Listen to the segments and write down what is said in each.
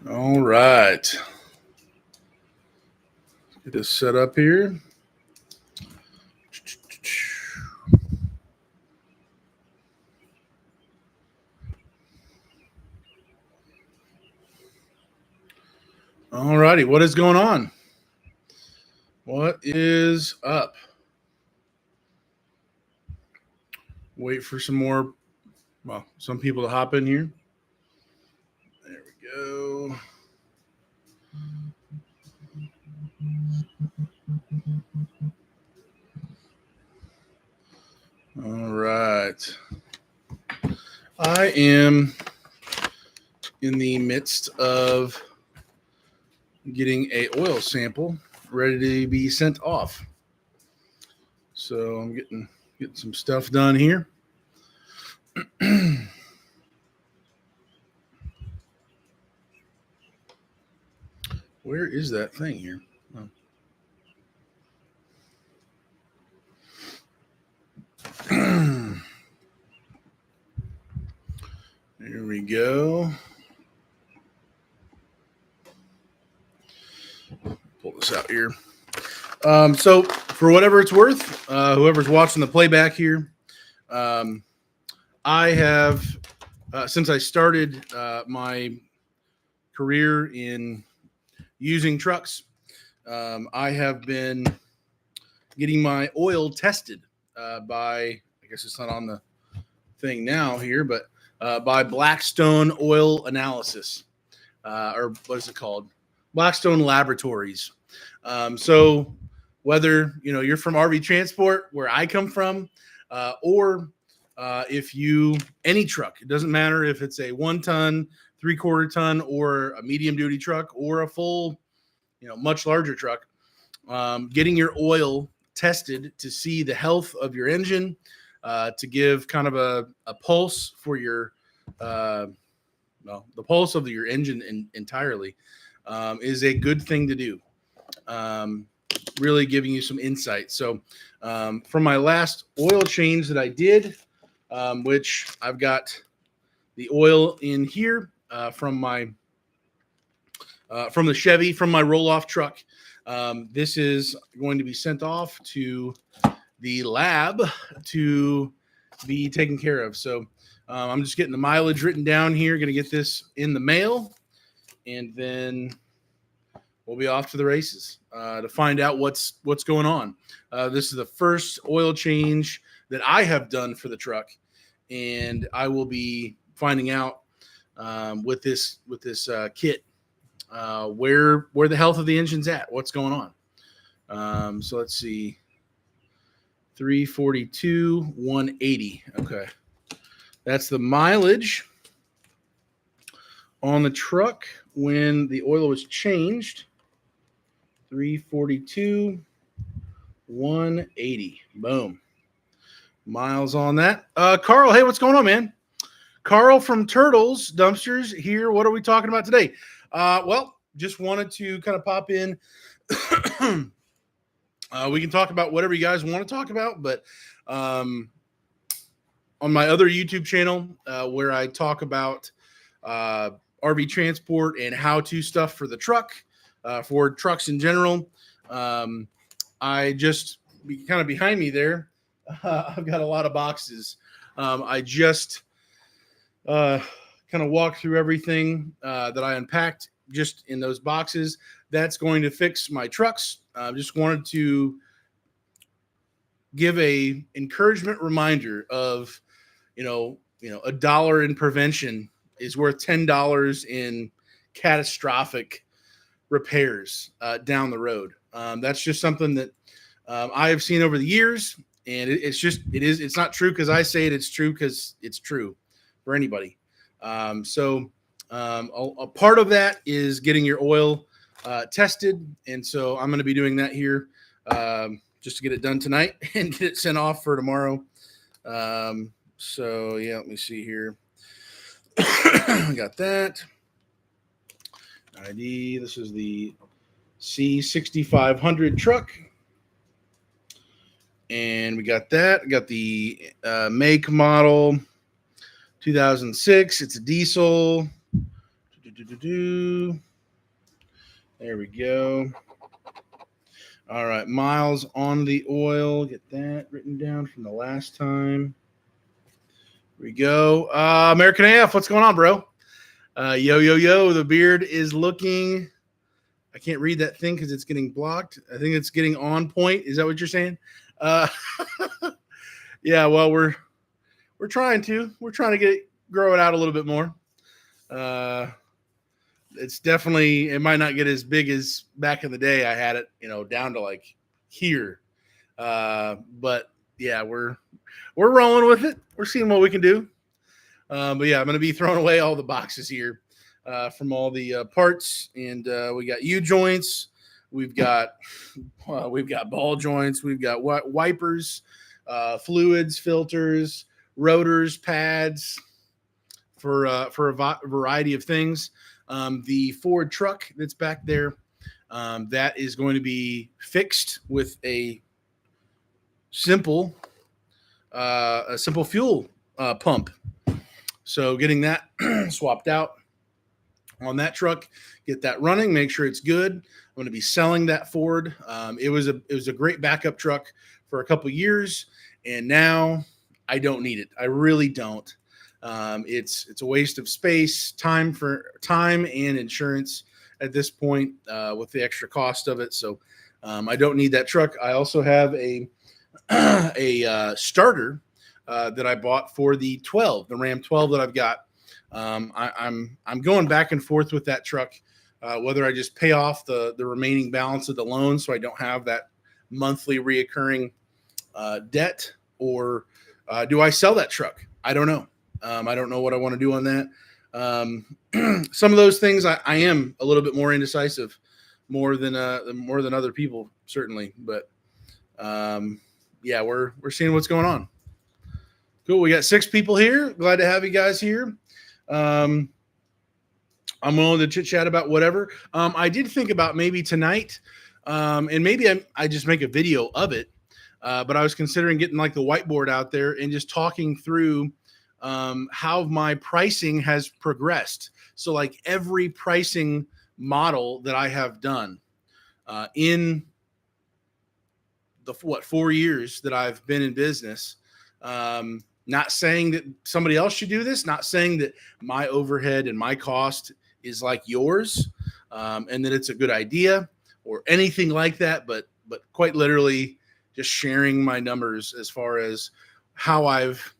All right. Get this set up here. All righty. What is going on? What is up? Wait for some people to hop in here. There we go. All right. I am in the midst of getting a oil sample ready to be sent off. So I'm getting some stuff done here. Where is that thing here? Oh. There we go. Pull this out here. So for whatever it's worth, whoever's watching the playback here, I have, since I started my career in using trucks, I have been getting my oil tested by, I guess it's not on the thing now here, but by Blackstone Oil Analysis, or what is it called? Blackstone Laboratories. So whether you're from RV Transport, where I come from, or if any truck, it doesn't matter if it's a 1 ton, 3/4 ton, or a medium duty truck, or a full, much larger truck, getting your oil tested to see the health of your engine, to give kind of a pulse for your, the pulse of your engine entirely, is a good thing to do. Really giving you some insight. So from my last oil change that I did, which I've got the oil in here from the Chevy, from my roll-off truck. This is going to be sent off to the lab to be taken care of. So I'm just getting the mileage written down here, going to get this in the mail, and then we'll be off to the races to find out what's going on. This is the first oil change that I have done for the truck, and I will be finding out with this kit where the health of the engine's at, what's going on. So let's see, 342, 180. Okay, that's the mileage on the truck when the oil was changed. 342, 180. Boom. Miles on that. Carl, hey, what's going on, man? Carl from Turtles Dumpsters here. What are we talking about today? Well, just wanted to kind of pop in. We can talk about whatever you guys want to talk about, but on my other YouTube channel, where I talk about RV transport and how-to stuff for the truck, for trucks in general, I just kind of behind me there, I've got a lot of boxes. I just kind of walked through everything that I unpacked just in those boxes. That's going to fix my trucks. Just wanted to give a encouragement reminder of, $1 in prevention is worth $10 in catastrophic repairs down the road. That's just something that I have seen over the years, and it's not true because I say it. It's true because it's true for anybody. So a part of that is getting your oil tested, and so I'm going to be doing that here just to get it done tonight and get it sent off for tomorrow. So yeah, let me see here. I got that ID. This is the C6500 truck, and we got that. We got the make model 2006. It's a diesel. There we go. All right, miles on the oil. Get that written down from the last time. Here we go. American AF, what's going on, bro? Yo. The beard is looking. I can't read that thing because it's getting blocked. I think it's getting on point. Is that what you're saying? Yeah. Well, we're trying to. We're trying to grow it out a little bit more. It's definitely, it might not get as big as back in the day. I had it, down to like here. But yeah, we're rolling with it. We're seeing what we can do. But yeah, I'm going to be throwing away all the boxes here from all the parts, and we got U joints. We've got ball joints. We've got wipers, fluids, filters, rotors, pads for a variety of things. The Ford truck that's back there, that is going to be fixed with a simple fuel pump. So getting that swapped out on that truck, get that running, make sure it's good. I'm going to be selling that Ford. It was a great backup truck for a couple years, and now I don't need it. I really don't. It's a waste of space, time and insurance at this point with the extra cost of it. So I don't need that truck. I also have a starter that I bought for the Ram 12 that I've got. I'm going back and forth with that truck, whether I just pay off the remaining balance of the loan so I don't have that monthly reoccurring debt, or do I sell that truck? I don't know. I don't know what I want to do on that. Some of those things I am a little bit more indecisive, more than other people, certainly. But yeah, we're seeing what's going on. Cool. We got 6 people here. Glad to have you guys here. I'm willing to chit chat about whatever. I did think about maybe tonight, and maybe I just make a video of it. But I was considering getting like the whiteboard out there and just talking through how my pricing has progressed. So like every pricing model that I have done in the 4 years that I've been in business. Not saying that somebody else should do this, not saying that my overhead and my cost is like yours, and that it's a good idea or anything like that, but quite literally just sharing my numbers as far as how I've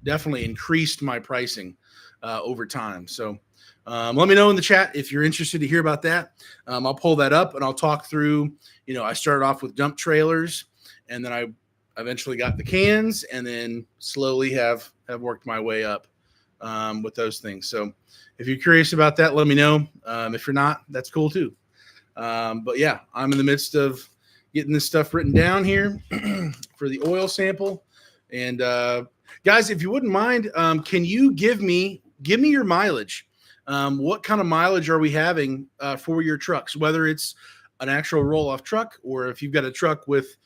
definitely increased my pricing over time. So let me know in the chat if you're interested to hear about that. I'll pull that up and I'll talk through, I started off with dump trailers, and then I eventually got the cans, and then slowly have worked my way up with those things. So if you're curious about that, let me know. If you're not, that's cool too. But yeah, I'm in the midst of getting this stuff written down here for the oil sample. And guys, if you wouldn't mind, can you give me your mileage? What kind of mileage are we having for your trucks, whether it's an actual roll-off truck or if you've got a truck with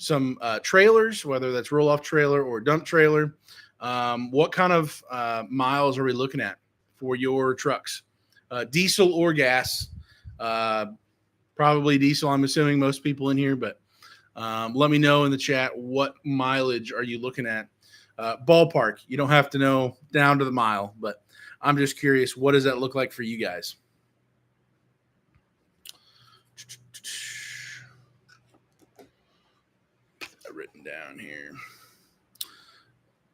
some trailers, whether that's roll-off trailer or dump trailer. What kind of miles are we looking at for your trucks? Diesel or gas? Probably diesel, I'm assuming most people in here, but let me know in the chat, what mileage are you looking at? Ballpark, you don't have to know down to the mile, but I'm just curious, what does that look like for you guys? Written down here.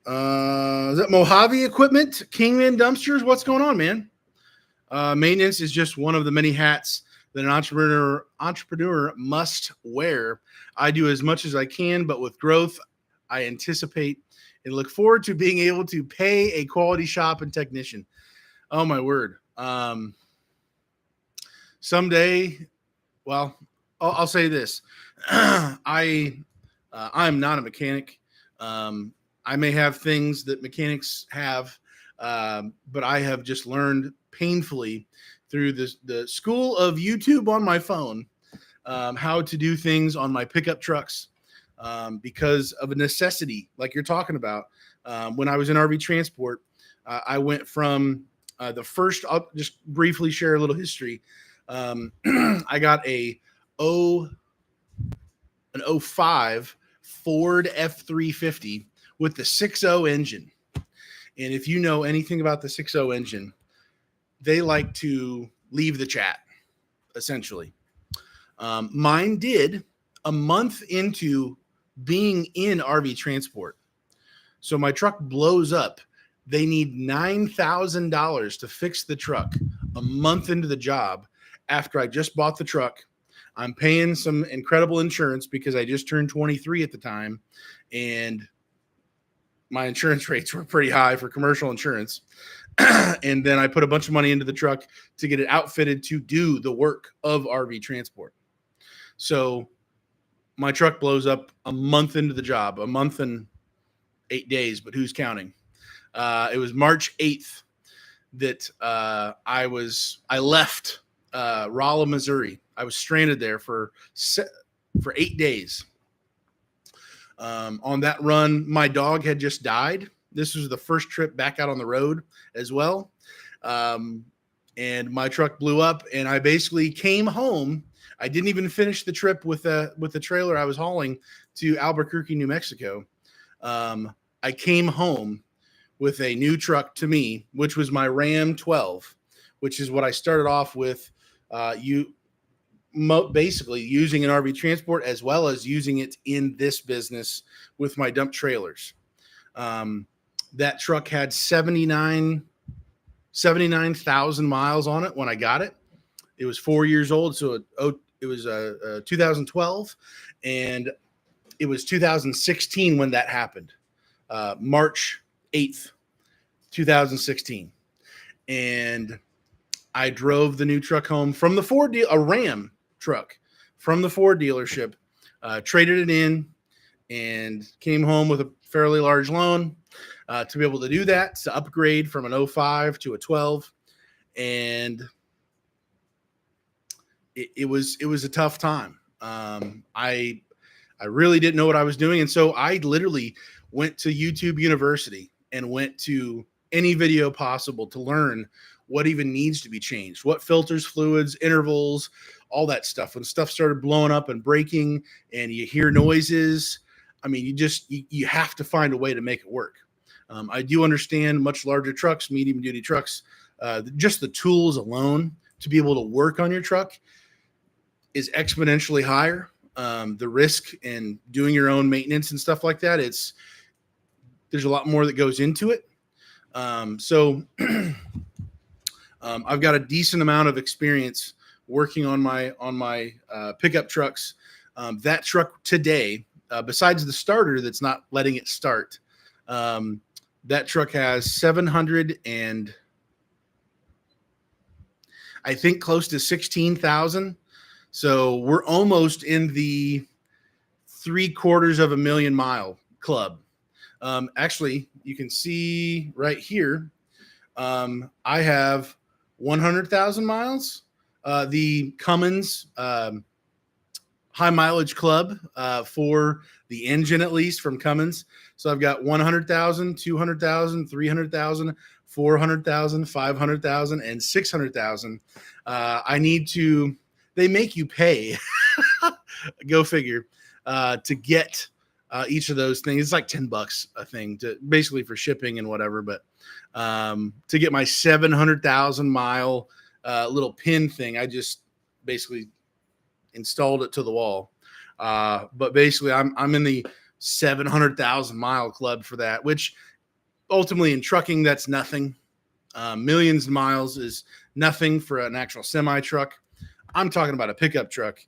Is that Mojave Equipment, Kingman Dumpsters? What's going on, man? Maintenance is just one of the many hats that an entrepreneur must wear. I do as much as I can, but with growth, I anticipate and look forward to being able to pay a quality shop and technician. Oh my word. Someday, well, I'll say this. I'm not a mechanic. I may have things that mechanics have, but I have just learned painfully through the school of YouTube on my phone how to do things on my pickup trucks because of a necessity, like you're talking about. When I was in RV transport, I went from I'll just briefly share a little history. I got an '05 Ford F350 with the 6.0 engine. And if you know anything about the 6.0 engine, they like to leave the chat, essentially. Mine did a month into being in RV transport. So my truck blows up. They need $9,000 to fix the truck a month into the job after I just bought the truck. I'm paying some incredible insurance because I just turned 23 at the time, and my insurance rates were pretty high for commercial insurance. And then I put a bunch of money into the truck to get it outfitted to do the work of RV transport. So my truck blows up a month into the job, a month and 8 days, but who's counting? It was March 8th that I left Rolla, Missouri. I was stranded there for 8 days. On that run, my dog had just died. This was the first trip back out on the road as well. And my truck blew up, and I basically came home. I didn't even finish the trip with the trailer I was hauling to Albuquerque, New Mexico. I came home with a new truck to me, which was my Ram 12, which is what I started off with. Basically using an RV transport as well as using it in this business with my dump trailers. That truck had 79,000 miles on it when I got it. It was 4 years old. So it was 2012, and it was 2016 when that happened. March 8th, 2016. And I drove the new truck home from the a Ram truck from the Ford dealership, traded it in, and came home with a fairly large loan to be able to do that, to upgrade from an 05 to a 12. And it was a tough time. I really didn't know what I was doing. And so I literally went to YouTube University and went to any video possible to learn what even needs to be changed, what filters, fluids, intervals, all that stuff. When stuff started blowing up and breaking and you hear noises, I mean, you have to find a way to make it work. I do understand much larger trucks, medium duty trucks, just the tools alone to be able to work on your truck is exponentially higher. The risk in doing your own maintenance and stuff like that, there's a lot more that goes into it. So I've got a decent amount of experience working on my pickup trucks. That truck today, besides the starter that's not letting it start, that truck has 700 and I think close to 16,000. So we're almost in the 750,000 mile club. Actually, you can see right here, I have 100,000 miles. The Cummins high mileage club for the engine, at least from Cummins. So I've got 100,000, 200,000, 300,000, 400,000, 500,000, and 600,000. They make you pay, go figure, to get each of those things. It's like $10 a thing basically for shipping and whatever. But to get my 700,000 mile little pin thing, I just basically installed it to the wall. But basically I'm in the 700,000 mile club for that, which ultimately in trucking, that's nothing. Millions of miles is nothing for an actual semi truck. I'm talking about a pickup truck.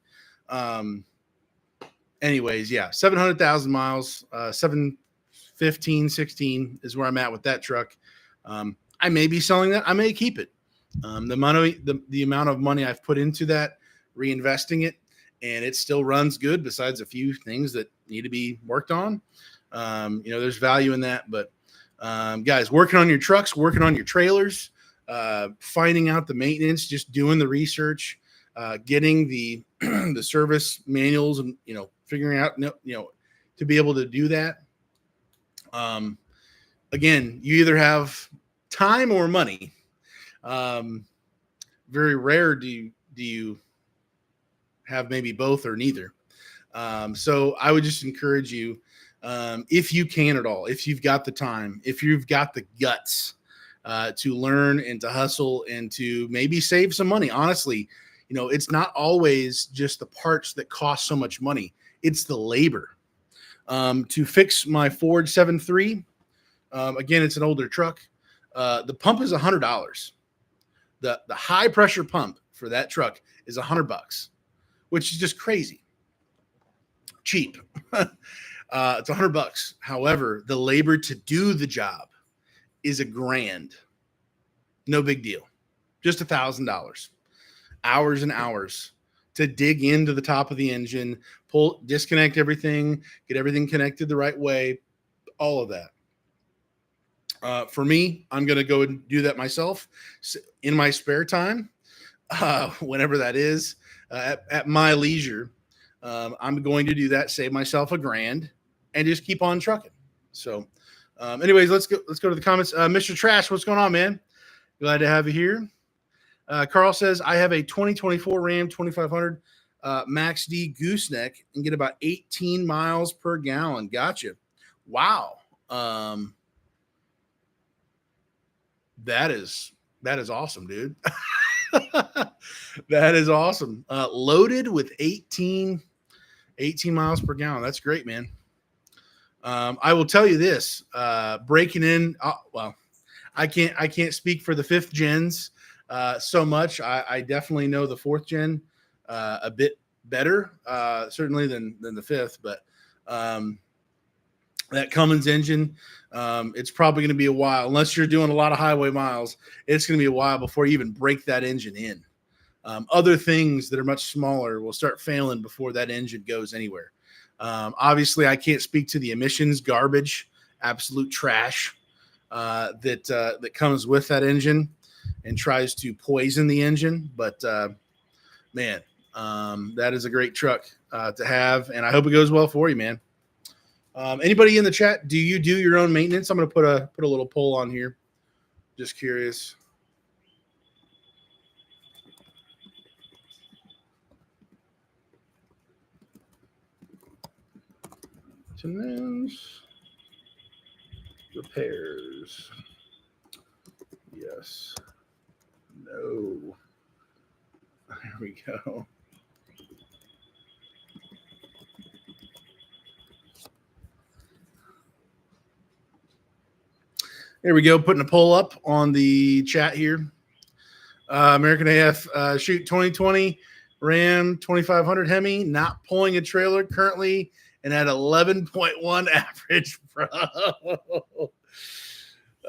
Anyways, yeah, 700,000 miles, 715, 16 is where I'm at with that truck. I may be selling that. I may keep it. The amount of money I've put into that, reinvesting it, and it still runs good besides a few things that need to be worked on. There's value in that, but guys, working on your trucks, working on your trailers, finding out the maintenance, just doing the research, getting the the service manuals, and figuring out to be able to do that. Again, you either have time or money. Very rare do you have maybe both or neither. So I would just encourage you, if you can at all, if you've got the time, if you've got the guts to learn and to hustle and to maybe save some money. Honestly, it's not always just the parts that cost so much money. It's the labor. To fix my Ford 7.3, again, it's an older truck. The pump is $100. The high pressure pump for that truck is $100, which is just crazy cheap. It's $100. However, the labor to do the job is $1,000. No big deal. Just $1,000. Hours and hours to dig into the top of the engine, disconnect everything, get everything connected the right way, all of that. For me, I'm going to go and do that myself in my spare time, whenever that is, at my leisure. I'm going to do that, save myself $1,000, and just keep on trucking. So, anyways, let's go to the comments. Mr. Trash, what's going on, man? Glad to have you here. Carl says, I have a 2024 Ram 2500 Max D gooseneck and get about 18 miles per gallon. Gotcha. Wow. That is awesome, dude. That is awesome. Loaded with 18 miles per gallon. That's great, man. I will tell you this, breaking in. Well, I can't speak for the 5th gens so much. I definitely know the 4th gen a bit better, certainly than the 5th. But that Cummins engine, it's probably going to be a while, unless you're doing a lot of highway miles. It's going to be a while before you even break that engine in. Other things that are much smaller will start failing before that engine goes anywhere. Obviously, I can't speak to the emissions garbage, absolute trash that comes with that engine and tries to poison the engine. But man, that is a great truck to have, and I hope it goes well for you, man. Anybody in the chat, do you do your own maintenance? I'm going to put a little poll on here. Just curious. Maintenance, repairs. Yes. No. There we go. There we go. Putting a poll up on the chat here. American AF, shoot 2020 Ram 2500 Hemi, not pulling a trailer currently, and at 11.1 average, bro.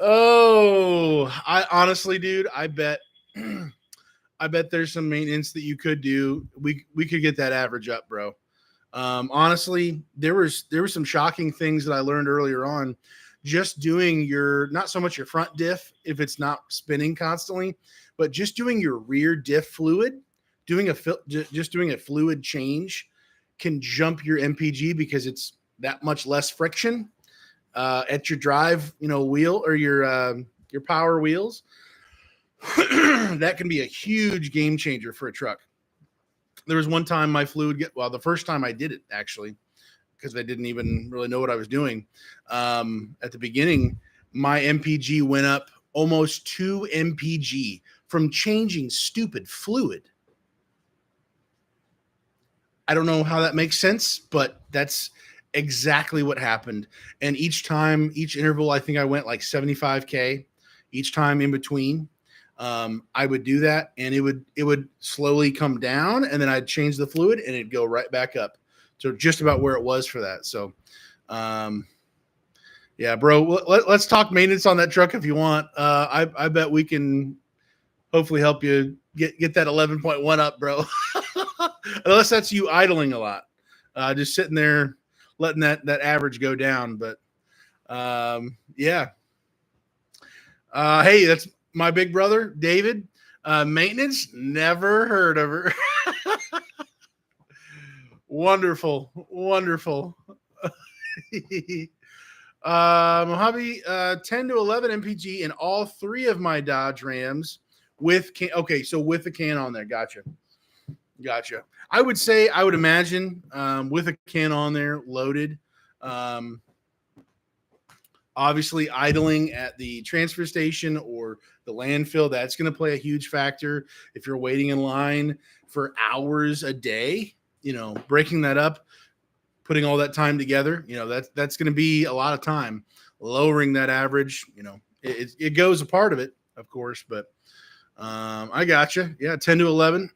Oh, I honestly, dude, I bet there's some maintenance that you could do. We could get that average up, bro. Honestly, there were some shocking things that I learned earlier on. Just doing not so much your front diff if it's not spinning constantly, but just doing your rear diff fluid, just doing a fluid change can jump your MPG because it's that much less friction at your drive, wheel or your power wheels. That can be a huge game changer for a truck. There was one time my fluid the first time I did it, actually, because I didn't even really know what I was doing. At the beginning, my MPG went up almost 2 MPG from changing stupid fluid. I don't know how that makes sense, but that's exactly what happened. And each interval, I think I went like 75K each time in between. I would do that, and it would slowly come down, and then I'd change the fluid, and it'd go right back up. So just about where it was for that. So, yeah, bro, let's talk maintenance on that truck if you want. I bet we can hopefully help you get that 11.1 up, bro. Unless that's you idling a lot, just sitting there letting that average go down. But yeah. Hey, that's my big brother, David. Maintenance, never heard of her. Wonderful. Mojave, 10 to 11 MPG in all 3 of my Dodge Rams with can. Okay, so with the can on there, gotcha. I would imagine with a can on there loaded. Um, Obviously, idling at the transfer station or the landfill, that's going to play a huge factor. If you're waiting in line for hours a day, breaking that up, putting all that time together, that's going to be a lot of time. Lowering that average, it goes a part of it, of course, but I gotcha. Yeah, 10 to 11.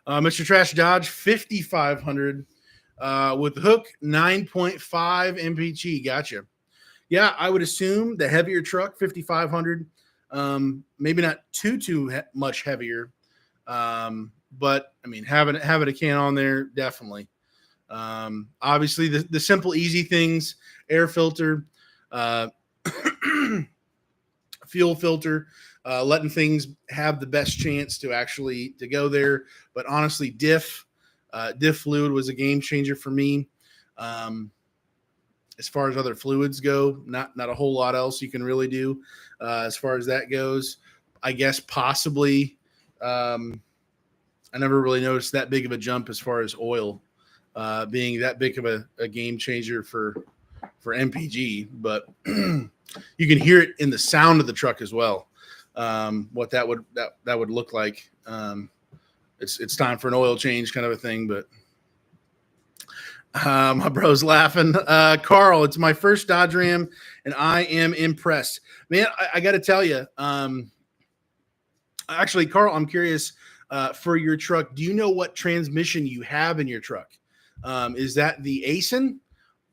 Mr. Trash Dodge, 5,500. With the hook, 9.5 mpg. Gotcha. Yeah, I would assume the heavier truck, 5,500, maybe not too much heavier, but I mean having a can on there, definitely. Obviously, the simple, easy things: air filter, fuel filter, letting things have the best chance to go there. But honestly, diff fluid was a game changer for me. As far as other fluids go, not a whole lot else you can really do as far as that goes. I guess possibly I never really noticed that big of a jump as far as oil being that big of a game changer for MPG, but you can hear it in the sound of the truck as well. What that would look like. It's time for an oil change kind of a thing, but my bro's laughing. Carl, it's my first Dodge Ram, and I am impressed. Man, I got to tell you, actually, Carl, I'm curious for your truck. Do you know what transmission you have in your truck? Is that the ASIN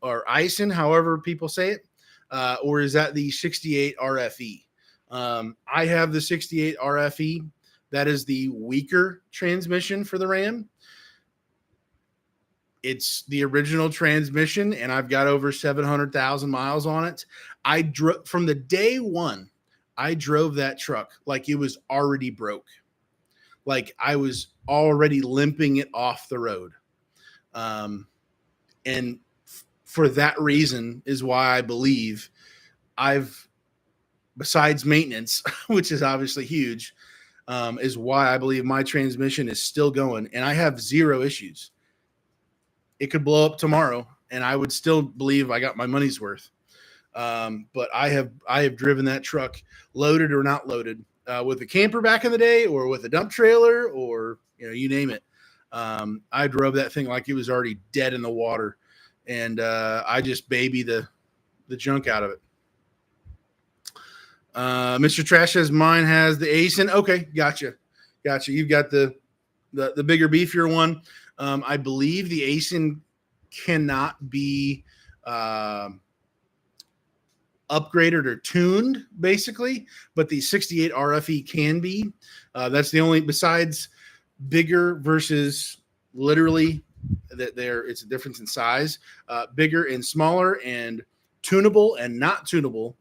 or ISIN, however people say it, or is that the 68 RFE? I have the 68 RFE. That is the weaker transmission for the Ram. It's the original transmission, and I've got over 700,000 miles on it. I drove from the day one. I drove that truck like it was already broke, like I was already limping it off the road. And for that reason is why I believe besides maintenance, which is obviously huge, is why I believe my transmission is still going, and I have zero issues. It could blow up tomorrow, and I would still believe I got my money's worth. But I have driven that truck, loaded or not loaded, with a camper back in the day, or with a dump trailer, or you name it. I drove that thing like it was already dead in the water, and I just baby the junk out of it. Mr. Trash says mine has the ASIN. Okay, gotcha. You've got the bigger, beefier one. I believe the ASIN cannot be upgraded or tuned, basically, but the 68 RFE can be. That's the only, besides bigger versus literally that it's a difference in size, bigger and smaller, and tunable and not tunable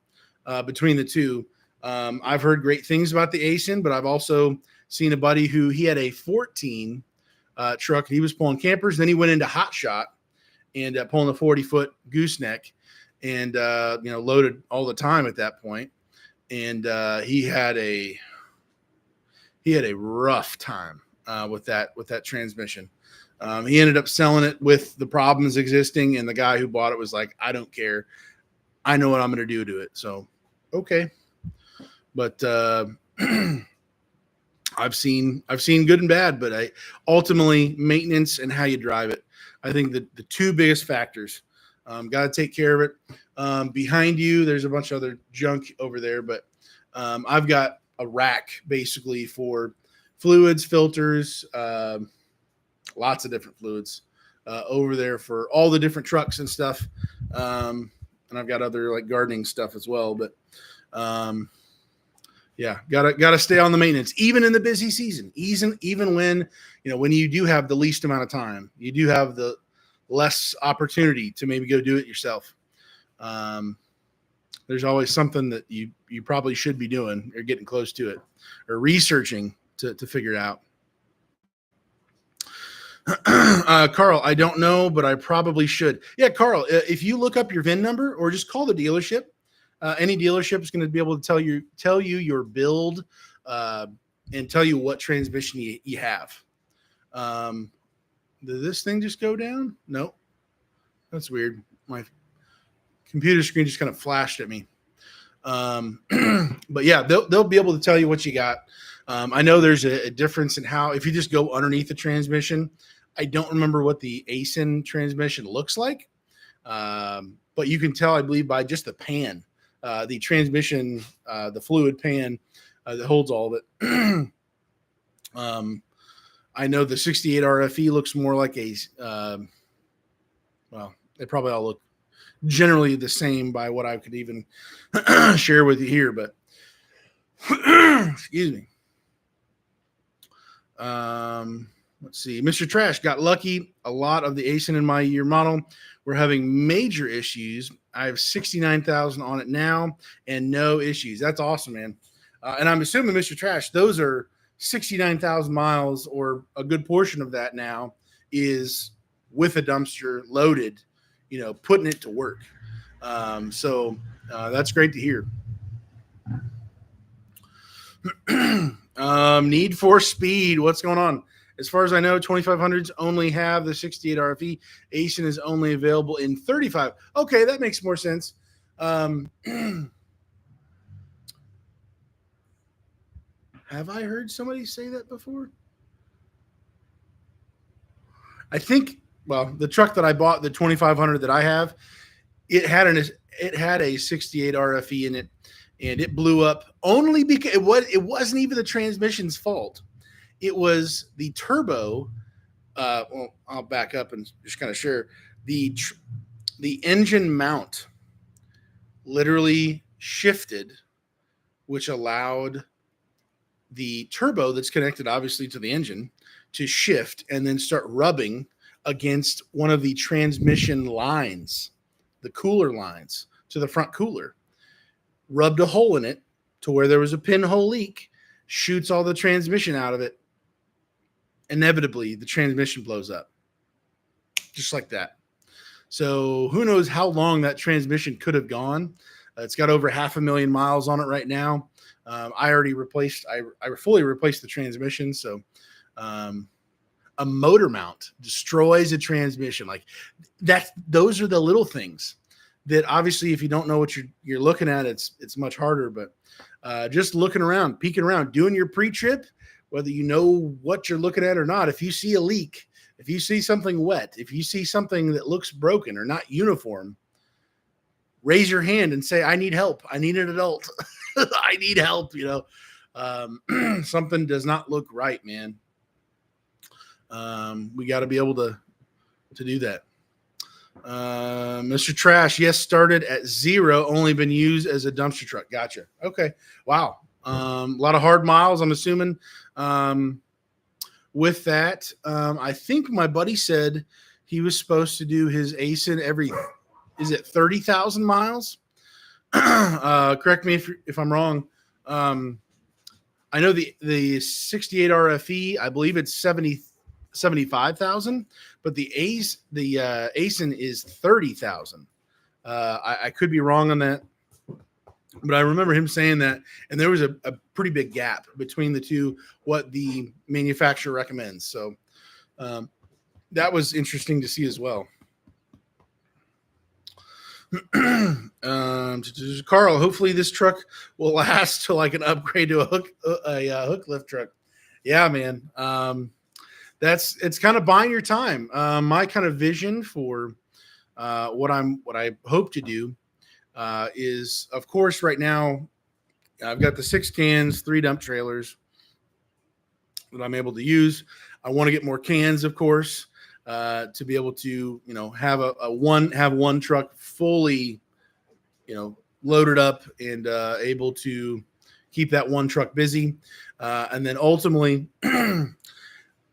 between the two. I've heard great things about the ASIN, but I've also seen a buddy who he had a 14 truck. He was pulling campers. Then he went into hot shot and pulling a 40-foot gooseneck, and loaded all the time at that point. And he had a rough time with that transmission. He ended up selling it with the problems existing, and the guy who bought it was like, "I don't care. I know what I'm going to do to it." So, okay, but I've seen good and bad, but ultimately maintenance and how you drive it. I think that the two biggest factors. Got to take care of it. Behind you, there's a bunch of other junk over there, but I've got a rack basically for fluids, filters, lots of different fluids over there for all the different trucks and stuff. And I've got other like gardening stuff as well, but yeah, gotta stay on the maintenance, even in the busy season, even when when you do have the least amount of time, you do have the less opportunity to maybe go do it yourself. There's always something that you probably should be doing or getting close to it or researching to figure it out. Carl, I don't know, but I probably should. Yeah, Carl, if you look up your VIN number or just call the dealership, Any dealership is going to be able to tell you your build and tell you what transmission you have. Did this thing just go down? No, that's weird. My computer screen just kind of flashed at me. But yeah, they'll be able to tell you what you got. I know there's a difference in how, if you just go underneath the transmission, I don't remember what the ASIN transmission looks like. But you can tell, I believe, by just the pan, the transmission, the fluid pan that holds all of it. I know the 68 RFE looks more like a, well, they probably all look generally the same by what I could even share with you here, but excuse me. Let's see. Mr. Trash got lucky. A lot of the ASIN in my year model were having major issues. I have 69,000 on it now and no issues. That's awesome, man. And I'm assuming, Mr. Trash, those are 69,000 miles, or a good portion of that now is with a dumpster loaded, putting it to work. So that's great to hear. Need for Speed. What's going on? As far as I know, 2500s only have the 68 RFE. ASIN is only available in 35. Okay, that makes more sense. Have I heard somebody say that before? I think, well, the truck that I bought, the 2500 that I have, it had a 68 RFE in it, and it blew up only because it wasn't even the transmission's fault. It was the turbo. Well, I'll back up and just kind of share the engine mount literally shifted, which allowed the turbo that's connected obviously to the engine to shift and then start rubbing against one of the transmission lines, the cooler lines to the front cooler, rubbed a hole in it to where there was a pinhole leak, shoots all the transmission out of it. Inevitably, the transmission blows up just like that. So who knows how long that transmission could have gone. It's got over 500,000 miles on it right now. I fully replaced the transmission. So a motor mount destroys a transmission. Like that. Those are the little things that obviously, if you don't know what you're looking at, it's much harder. But just looking around, peeking around, doing your pre-trip, whether you know what you're looking at or not, if you see a leak, if you see something wet, if you see something that looks broken or not uniform, raise your hand and say, I need help. I need an adult. I need help. Something does not look right, man. We got to be able to do that. Mr. Trash, yes, started at 0, only been used as a dumpster truck. Gotcha. Okay. Wow. A lot of hard miles, I'm assuming. With that, I think my buddy said he was supposed to do his ASIN every, is it 30,000 miles? Correct me if I'm wrong. I know the 68 RFE, I believe it's 75,000, but the ASIN is 30,000. I could be wrong on that, but I remember him saying that, and there was a pretty big gap between the two, what the manufacturer recommends. So that was interesting to see as well. Carl, hopefully this truck will last till I can upgrade to a hook lift truck. Yeah, man. It's kind of buying your time. My kind of vision for what I hope to do is, of course, right now I've got the 6 cans, 3 dump trailers that I'm able to use. I want to get more cans, of course, to be able to, have one truck fully, loaded up and able to keep that one truck busy. And then ultimately,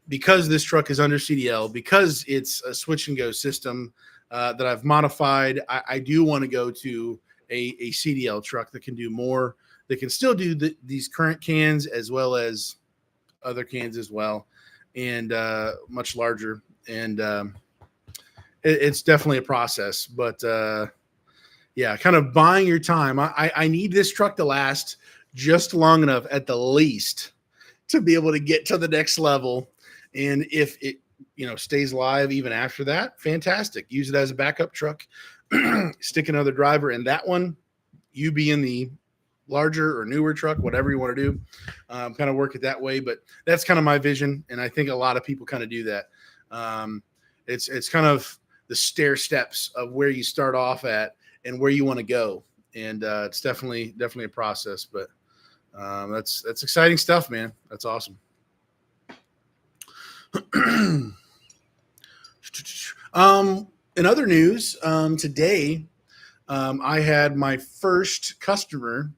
because this truck is under CDL, because it's a switch and go system that I've modified, I do want to go to a CDL truck that can do more, that can still do these current cans as well as other cans as well, and much larger. And it's definitely a process, but yeah, kind of buying your time. I need this truck to last just long enough at the least to be able to get to the next level. And if it, stays live even after that, fantastic. Use it as a backup truck, stick another driver in that one, you be in the larger or newer truck, whatever you want to do, kind of work it that way. But that's kind of my vision. And I think a lot of people kind of do that. It's kind of the stair steps of where you start off at and where you want to go. And it's definitely a process, but that's exciting stuff, man. That's awesome. In other news, today, I had my first customer,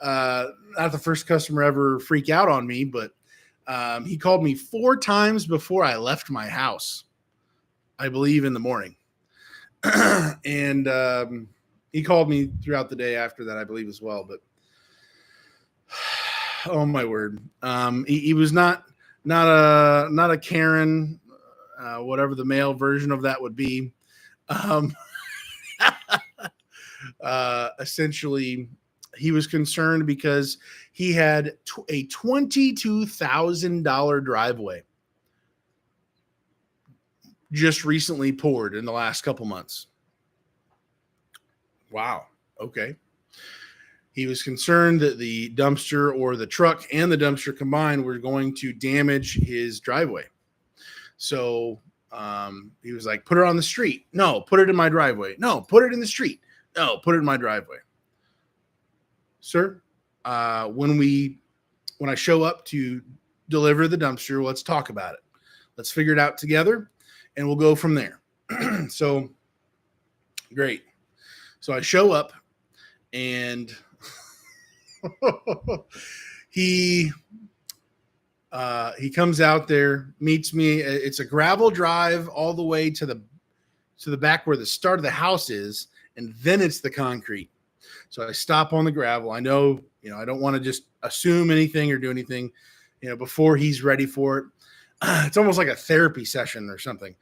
not the first customer ever freak out on me, but he called me 4 times before I left my house, I believe in the morning. And he called me throughout the day after that, I believe as well. But oh my word, he was not a Karen, whatever the male version of that would be. Essentially, he was concerned because he had a $22,000 driveway just recently poured in the last couple months. Wow. Okay. He was concerned that the dumpster or the truck and the dumpster combined were going to damage his driveway. So he was like, put it on the street. No, put it in my driveway. No, put it in the street. No, put it in my driveway. Sir, when I show up to deliver the dumpster, let's talk about it. Let's figure it out together, and we'll go from there. So, great. So I show up, and he comes out there, meets me. It's a gravel drive all the way to the back where the start of the house is, and then it's the concrete. So I stop on the gravel. I know, I don't want to just assume anything or do anything, before he's ready for it. It's almost like a therapy session or something.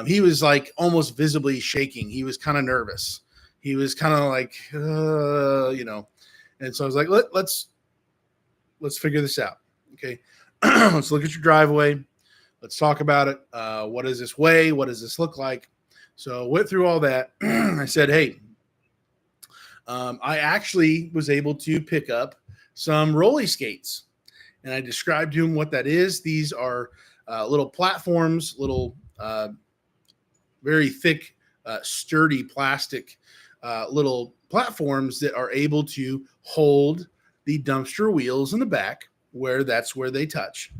He was like almost visibly shaking. He was kind of nervous. He was kind of like, and so I was like, let's figure this out. Okay. Let's look at your driveway. Let's talk about it. What does this weigh? What does this look like? So went through all that. I said, hey, I actually was able to pick up some rolly skates, and I described to him what that is. These are little platforms, little very thick, sturdy plastic little platforms that are able to hold the dumpster wheels in the back, that's where they touch,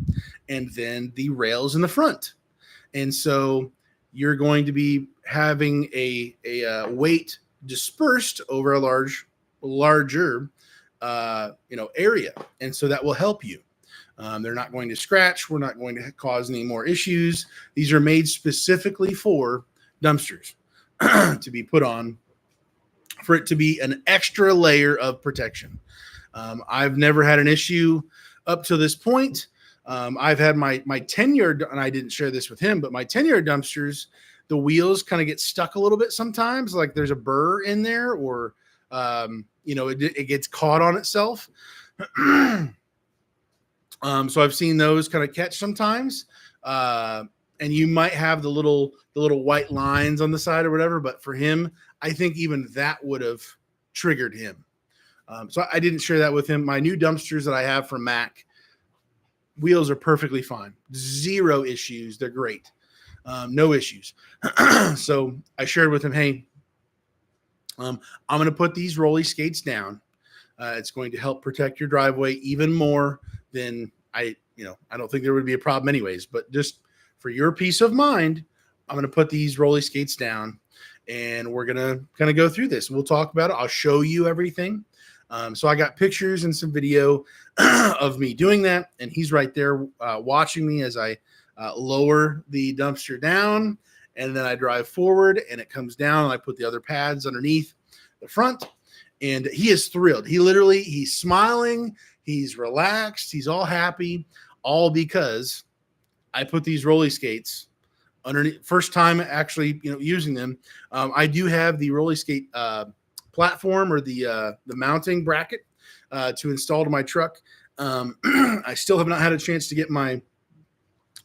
and then the rails in the front. And so you're going to be having a weight dispersed over a larger area, and so that will help you. They're not going to scratch. We're not going to cause any more issues. These are made specifically for dumpsters to be put on, for it to be an extra layer of protection. I've never had an issue up to this point. I've had my 10-yard, and I didn't share this with him, but my 10-yard dumpsters, the wheels kind of get stuck a little bit sometimes, like there's a burr in there, or it gets caught on itself. So I've seen those kind of catch sometimes, and you might have the little white lines on the side or whatever. But for him, I think even that would have triggered him. So I didn't share that with him. My new dumpsters that I have from Mac, wheels are perfectly fine. 0 issues. They're great. No issues. So I shared with him, hey, I'm going to put these rolly skates down. It's going to help protect your driveway even more than I don't think there would be a problem anyways, but just for your peace of mind, I'm going to put these rolly skates down, and we're going to kind of go through this. We'll talk about it. I'll show you everything. So I got pictures and some video of me doing that, and he's right there watching me as I lower the dumpster down, and then I drive forward, and it comes down, and I put the other pads underneath the front, and he is thrilled. He's smiling, he's relaxed, he's all happy, all because I put these rolly skates underneath. First time actually, using them. I do have the rolly skate platform or the mounting bracket to install to my truck. I still have not had a chance to get my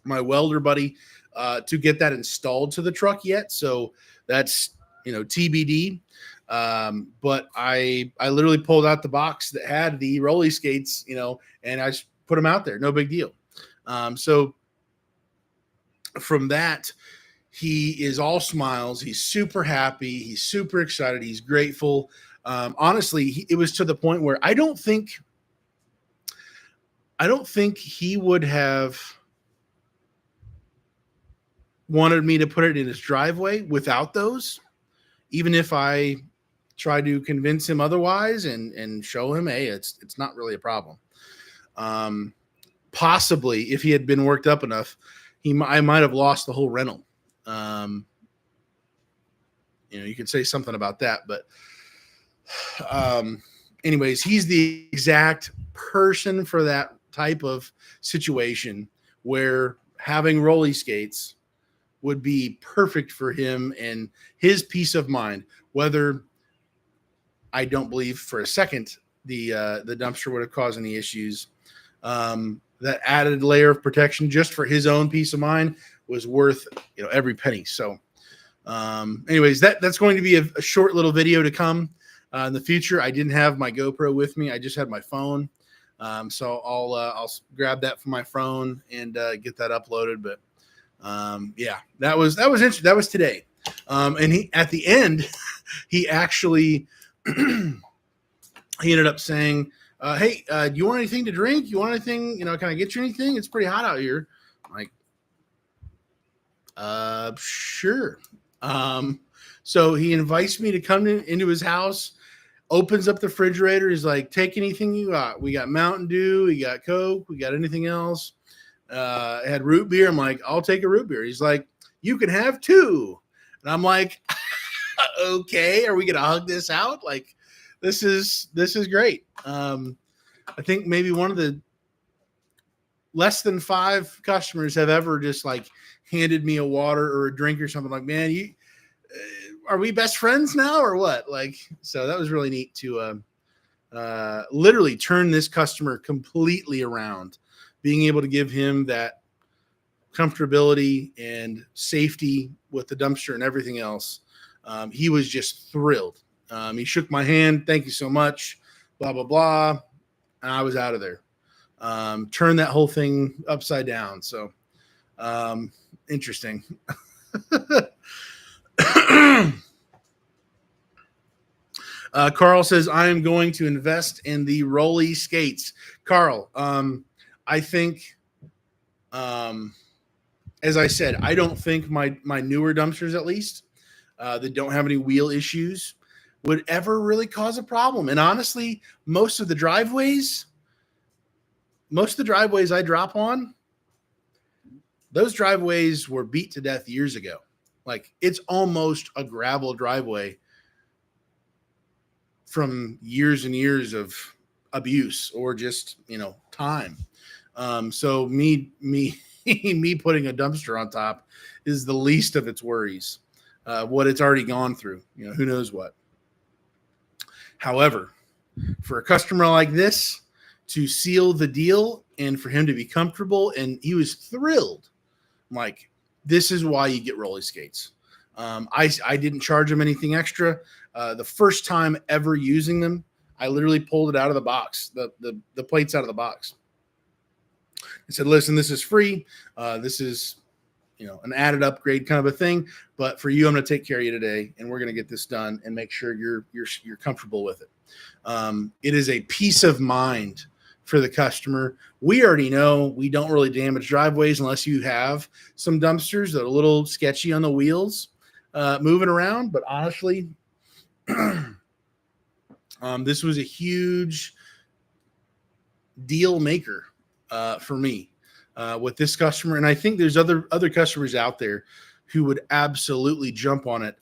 welder buddy to get that installed to the truck yet. So that's, TBD. But I literally pulled out the box that had the rolly skates, and I put them out there. No big deal. So from that, he is all smiles. He's super happy. He's super excited. He's grateful. Honestly, it was to the point where I don't think he would have wanted me to put it in his driveway without those, even if I try to convince him otherwise and show him, hey, it's not really a problem. Possibly if he had been worked up enough, I might have lost the whole rental. You could say something about that, but anyways, he's the exact person for that type of situation where having rolly skates would be perfect for him and his peace of mind. Whether I don't believe for a second the dumpster would have caused any issues, that added layer of protection just for his own peace of mind was worth every penny. So anyways, that's going to be a short little video to come in the future. I didn't have my GoPro with me. I just had my phone. So I'll grab that from my phone and get that uploaded. But yeah, that was interesting. That was today. And he, at the end, he actually, he ended up saying, hey, do you want anything to drink? You want anything, can I get you anything? It's pretty hot out here. I'm like, sure. So he invites me to come into his house, opens up the refrigerator. He's like, take anything you got. We got Mountain Dew. We got Coke. We got anything else. I had root beer. I'm like, I'll take a root beer. He's like, you can have two. And I'm like, okay, are we going to hug this out? Like, this is great. I think maybe one of the less than 5 customers have ever just like handed me a water or a drink or something. Like, man, are we best friends now or what? Like, so that was really neat to literally turn this customer completely around, being able to give him that comfortability and safety with the dumpster and everything else. He was just thrilled. He shook my hand. Thank you so much. Blah, blah, blah. And I was out of there. Turned that whole thing upside down. So interesting. Carl says, I am going to invest in the rolly skates. Carl, I think, as I said, I don't think my newer dumpsters, at least, that don't have any wheel issues, would ever really cause a problem. And honestly, most of the driveways I drop on, those driveways were beat to death years ago. Like, it's almost a gravel driveway from years and years of abuse or just, time. So me putting a dumpster on top is the least of its worries. What it's already gone through, who knows what. However, for a customer like this to seal the deal and for him to be comfortable, and he was thrilled. I'm like, this is why you get rolly skates. I didn't charge him anything extra. The first time ever using them, I literally pulled it out of the box, the plates out of the box. I said, listen, this is free. This is, an added upgrade kind of a thing. But for you, I'm going to take care of you today, and we're going to get this done and make sure you're comfortable with it. It is a peace of mind for the customer. We already know we don't really damage driveways unless you have some dumpsters that are a little sketchy on the wheels moving around. But honestly, this was a huge deal maker for me with this customer. And I think there's other customers out there who would absolutely jump on it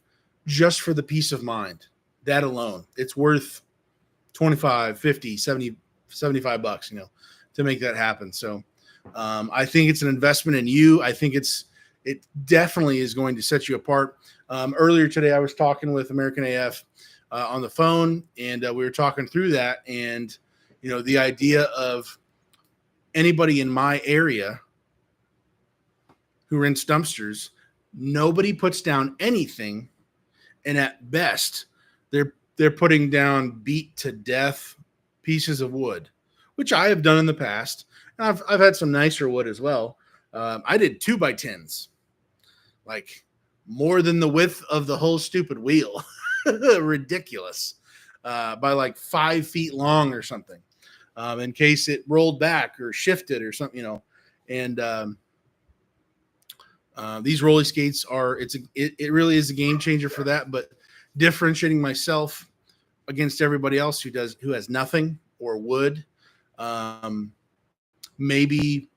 just for the peace of mind. That alone, it's worth 25, 50, 70, 75 bucks, to make that happen. So I think it's an investment in you. I think it definitely is going to set you apart. Earlier today, I was talking with American AF on the phone, and we were talking through that. And, the idea of anybody in my area who rents dumpsters, nobody puts down anything. And at best, they're putting down beat to death pieces of wood, which I have done in the past. And I've had some nicer wood as well. I did 2x10s, like more than the width of the whole stupid wheel. Ridiculous. By like 5 feet long or something, in case it rolled back or shifted or something, and these rolly skates it really is a game changer for that. But differentiating myself against everybody else who has nothing or wood, maybe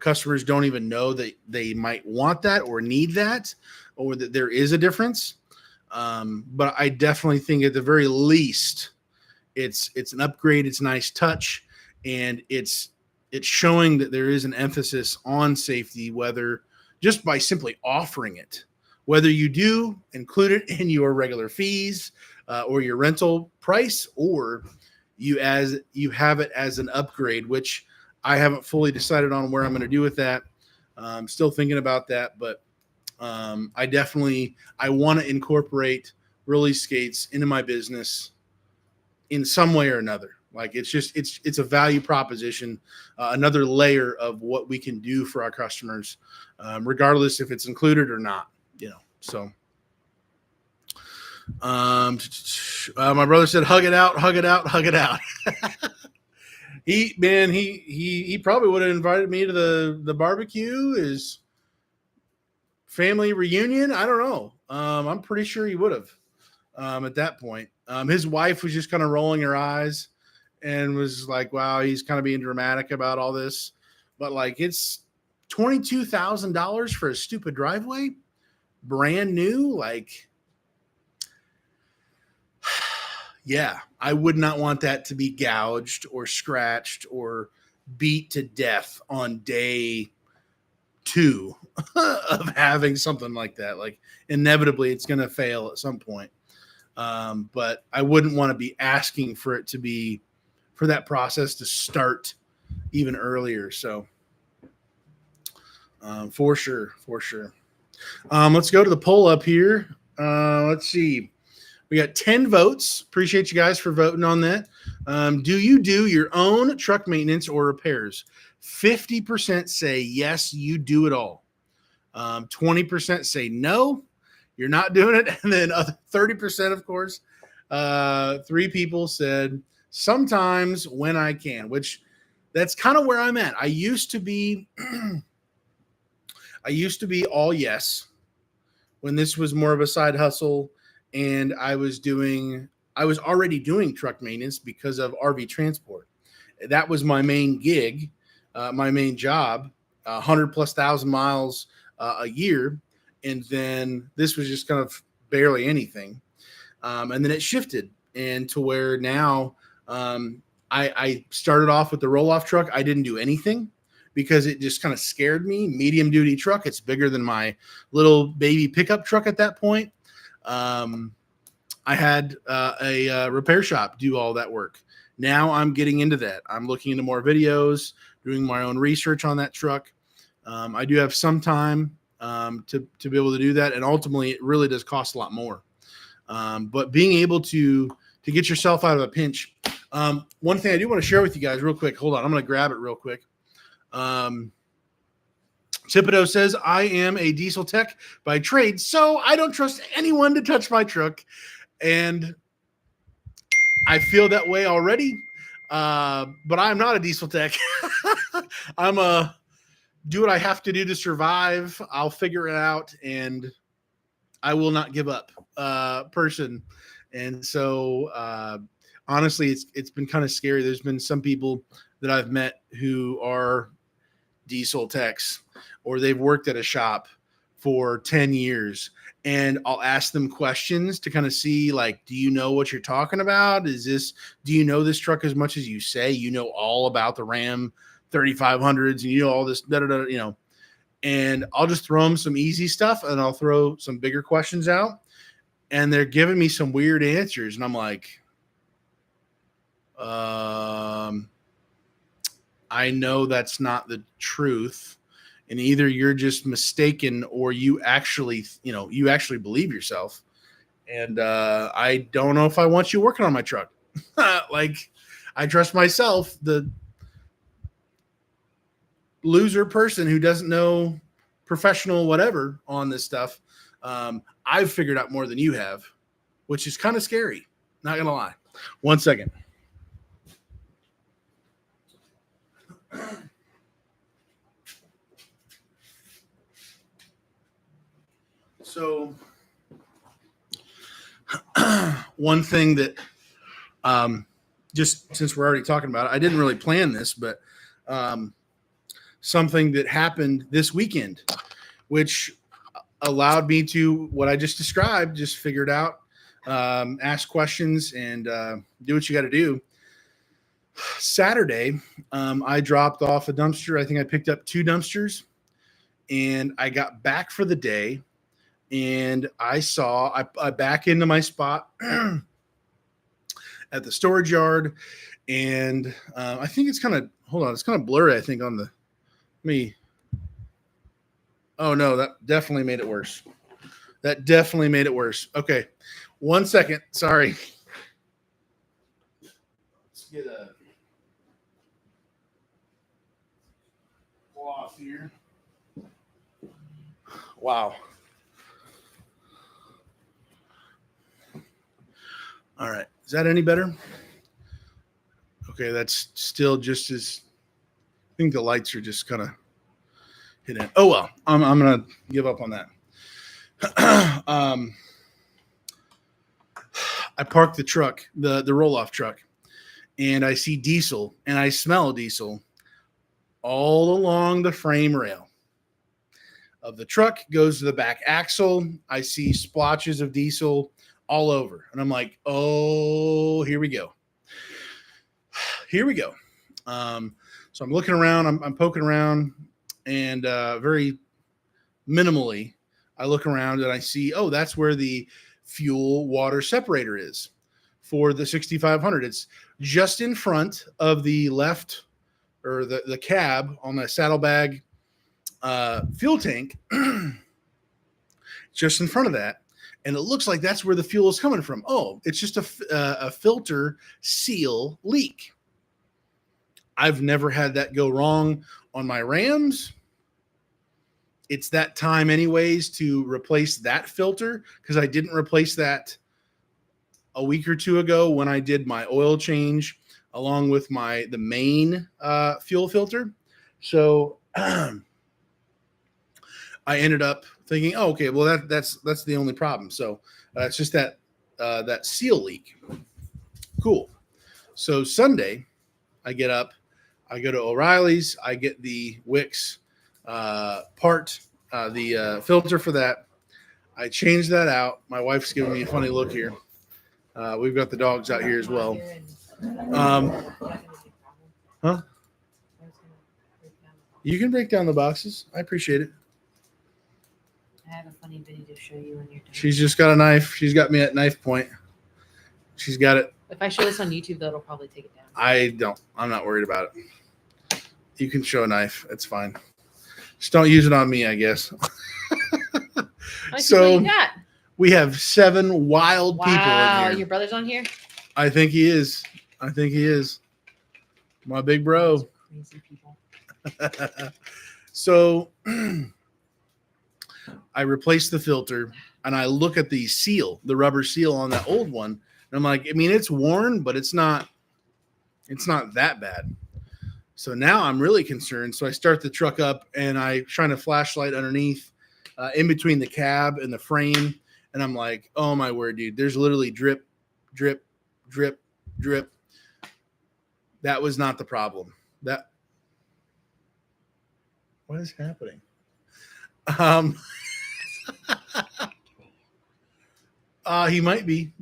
customers don't even know that they might want that or need that, or that there is a difference. But I definitely think at the very least, it's an upgrade. It's a nice touch, and it's showing that there is an emphasis on safety, whether just by simply offering it, whether you do include it in your regular fees or your rental price, or you have it as an upgrade, which I haven't fully decided on where I'm going to do with that. I'm still thinking about that, but I want to incorporate release skates into my business in some way or another. Like it's a value proposition, another layer of what we can do for our customers, regardless if it's included or not. So. My brother said, "Hug it out, hug it out, hug it out." He probably would have invited me to the barbecue, his family reunion. I don't know. I'm pretty sure he would have at that point. His wife was just kind of rolling her eyes and was like, "Wow, he's kind of being dramatic about all this." But like, it's $22,000 for a stupid driveway, brand new. Like, yeah, I would not want that to be gouged or scratched or beat to death on day 2 of having something like that. Like, inevitably, it's going to fail at some point. But I wouldn't want to be asking for that process to start even earlier. So, for sure. Let's go to the poll up here. Let's see. We got 10 votes. Appreciate you guys for voting on that. Do you do your own truck maintenance or repairs? 50% say yes, you do it all. 20% say no, you're not doing it. And then 30%, of course, 3 people said sometimes when I can, which that's kind of where I'm at. I used to be all yes when this was more of a side hustle. And I was already doing truck maintenance because of RV transport. That was my main gig, my main job, 100,000+ miles a year. And then this was just kind of barely anything. And then it shifted into where now I started off with the roll-off truck. I didn't do anything because it just kind of scared me. Medium duty truck. It's bigger than my little baby pickup truck at that point. I had a repair shop do all that work. Now I'm getting into that. I'm looking into more videos, doing my own research on that truck. I do have some time to be able to do that, and ultimately, it really does cost a lot more. But being able to get yourself out of a pinch. One thing I do want to share with you guys real quick. Hold on, I'm going to grab it real quick. Thibodeau says, I am a diesel tech by trade, so I don't trust anyone to touch my truck. And I feel that way already. But I'm not a diesel tech. I'm a do what I have to do to survive. I'll figure it out, and I will not give up person. And so honestly, it's been kind of scary. There's been some people that I've met who are diesel techs, or they've worked at a shop for 10 years, and I'll ask them questions to kind of see, like, do you know what you're talking about? Do you know this truck as much as you say? You know all about the Ram 3500s, and you know all this, and I'll just throw them some easy stuff, and I'll throw some bigger questions out. and they're giving me some weird answers, and I'm like, I know that's not the truth, and either you're just mistaken or you actually believe yourself. And I don't know if I want you working on my truck. Like, I trust myself, the loser person who doesn't know professional whatever on this stuff. I've figured out more than you have, which is kind of scary. Not gonna lie. 1 second. So, one thing that, just since we're already talking about it, I didn't really plan this, but something that happened this weekend, which allowed me to, what I just described, just figure it out, ask questions, and do what you got to do. Saturday, I dropped off a dumpster. I think I picked up 2 dumpsters, and I got back for the day, and I back into my spot at the storage yard, and I think it's kind of, hold on, it's kind of blurry, I think, on the me. Oh no, that definitely made it worse. That definitely made it worse. Okay, 1 second. Sorry. Let's get a cloth here. Wow. All right. Is that any better? Okay, that's still just as, I think the lights are just kind of hitting. Oh well, I'm gonna give up on that. I parked the truck, the roll-off truck, and I see diesel, and I smell diesel all along the frame rail of the truck. Goes to the back axle. I see splotches of diesel all over, and I'm like, oh, here we go. Here we go. So I'm looking around, I'm poking around, and very minimally, I look around and I see, oh, that's where the fuel water separator is for the 6500. It's just in front of the left, or the cab on the saddlebag fuel tank, just in front of that. And it looks like that's where the fuel is coming from. Oh, it's just a filter seal leak. I've never had that go wrong on my Rams. It's that time anyways to replace that filter, because I didn't replace that a week or 2 ago when I did my oil change along with the main fuel filter. So I ended up thinking, oh, okay, well that's the only problem. So it's just that seal leak. Cool. So Sunday, I get up, I go to O'Reilly's, I get the Wix part, the filter for that. I changed that out. My wife's giving me a funny look here. We've got the dogs out here as well. Huh? You can break down the boxes. I appreciate it. I have a funny video to show you when you're done. She's just got a knife. She's got me at knife point. She's got it. If I show this on YouTube, though, it'll probably take it down. I'm not worried about it. You can show a knife. It's fine. Just don't use it on me, I guess. So we have 7 wild people in here. Wow, your brother's on here? I think he is. My big bro. Crazy people. So I replaced the filter, and I look at the seal, the rubber seal on that old one, and I'm like, I mean, it's worn, but it's not that bad. So now I'm really concerned. So I start the truck up, and I shine a flashlight underneath, in between the cab and the frame, and I'm like, oh my word, dude, there's literally drip, drip, drip, drip. That was not the problem. What is happening? He might be.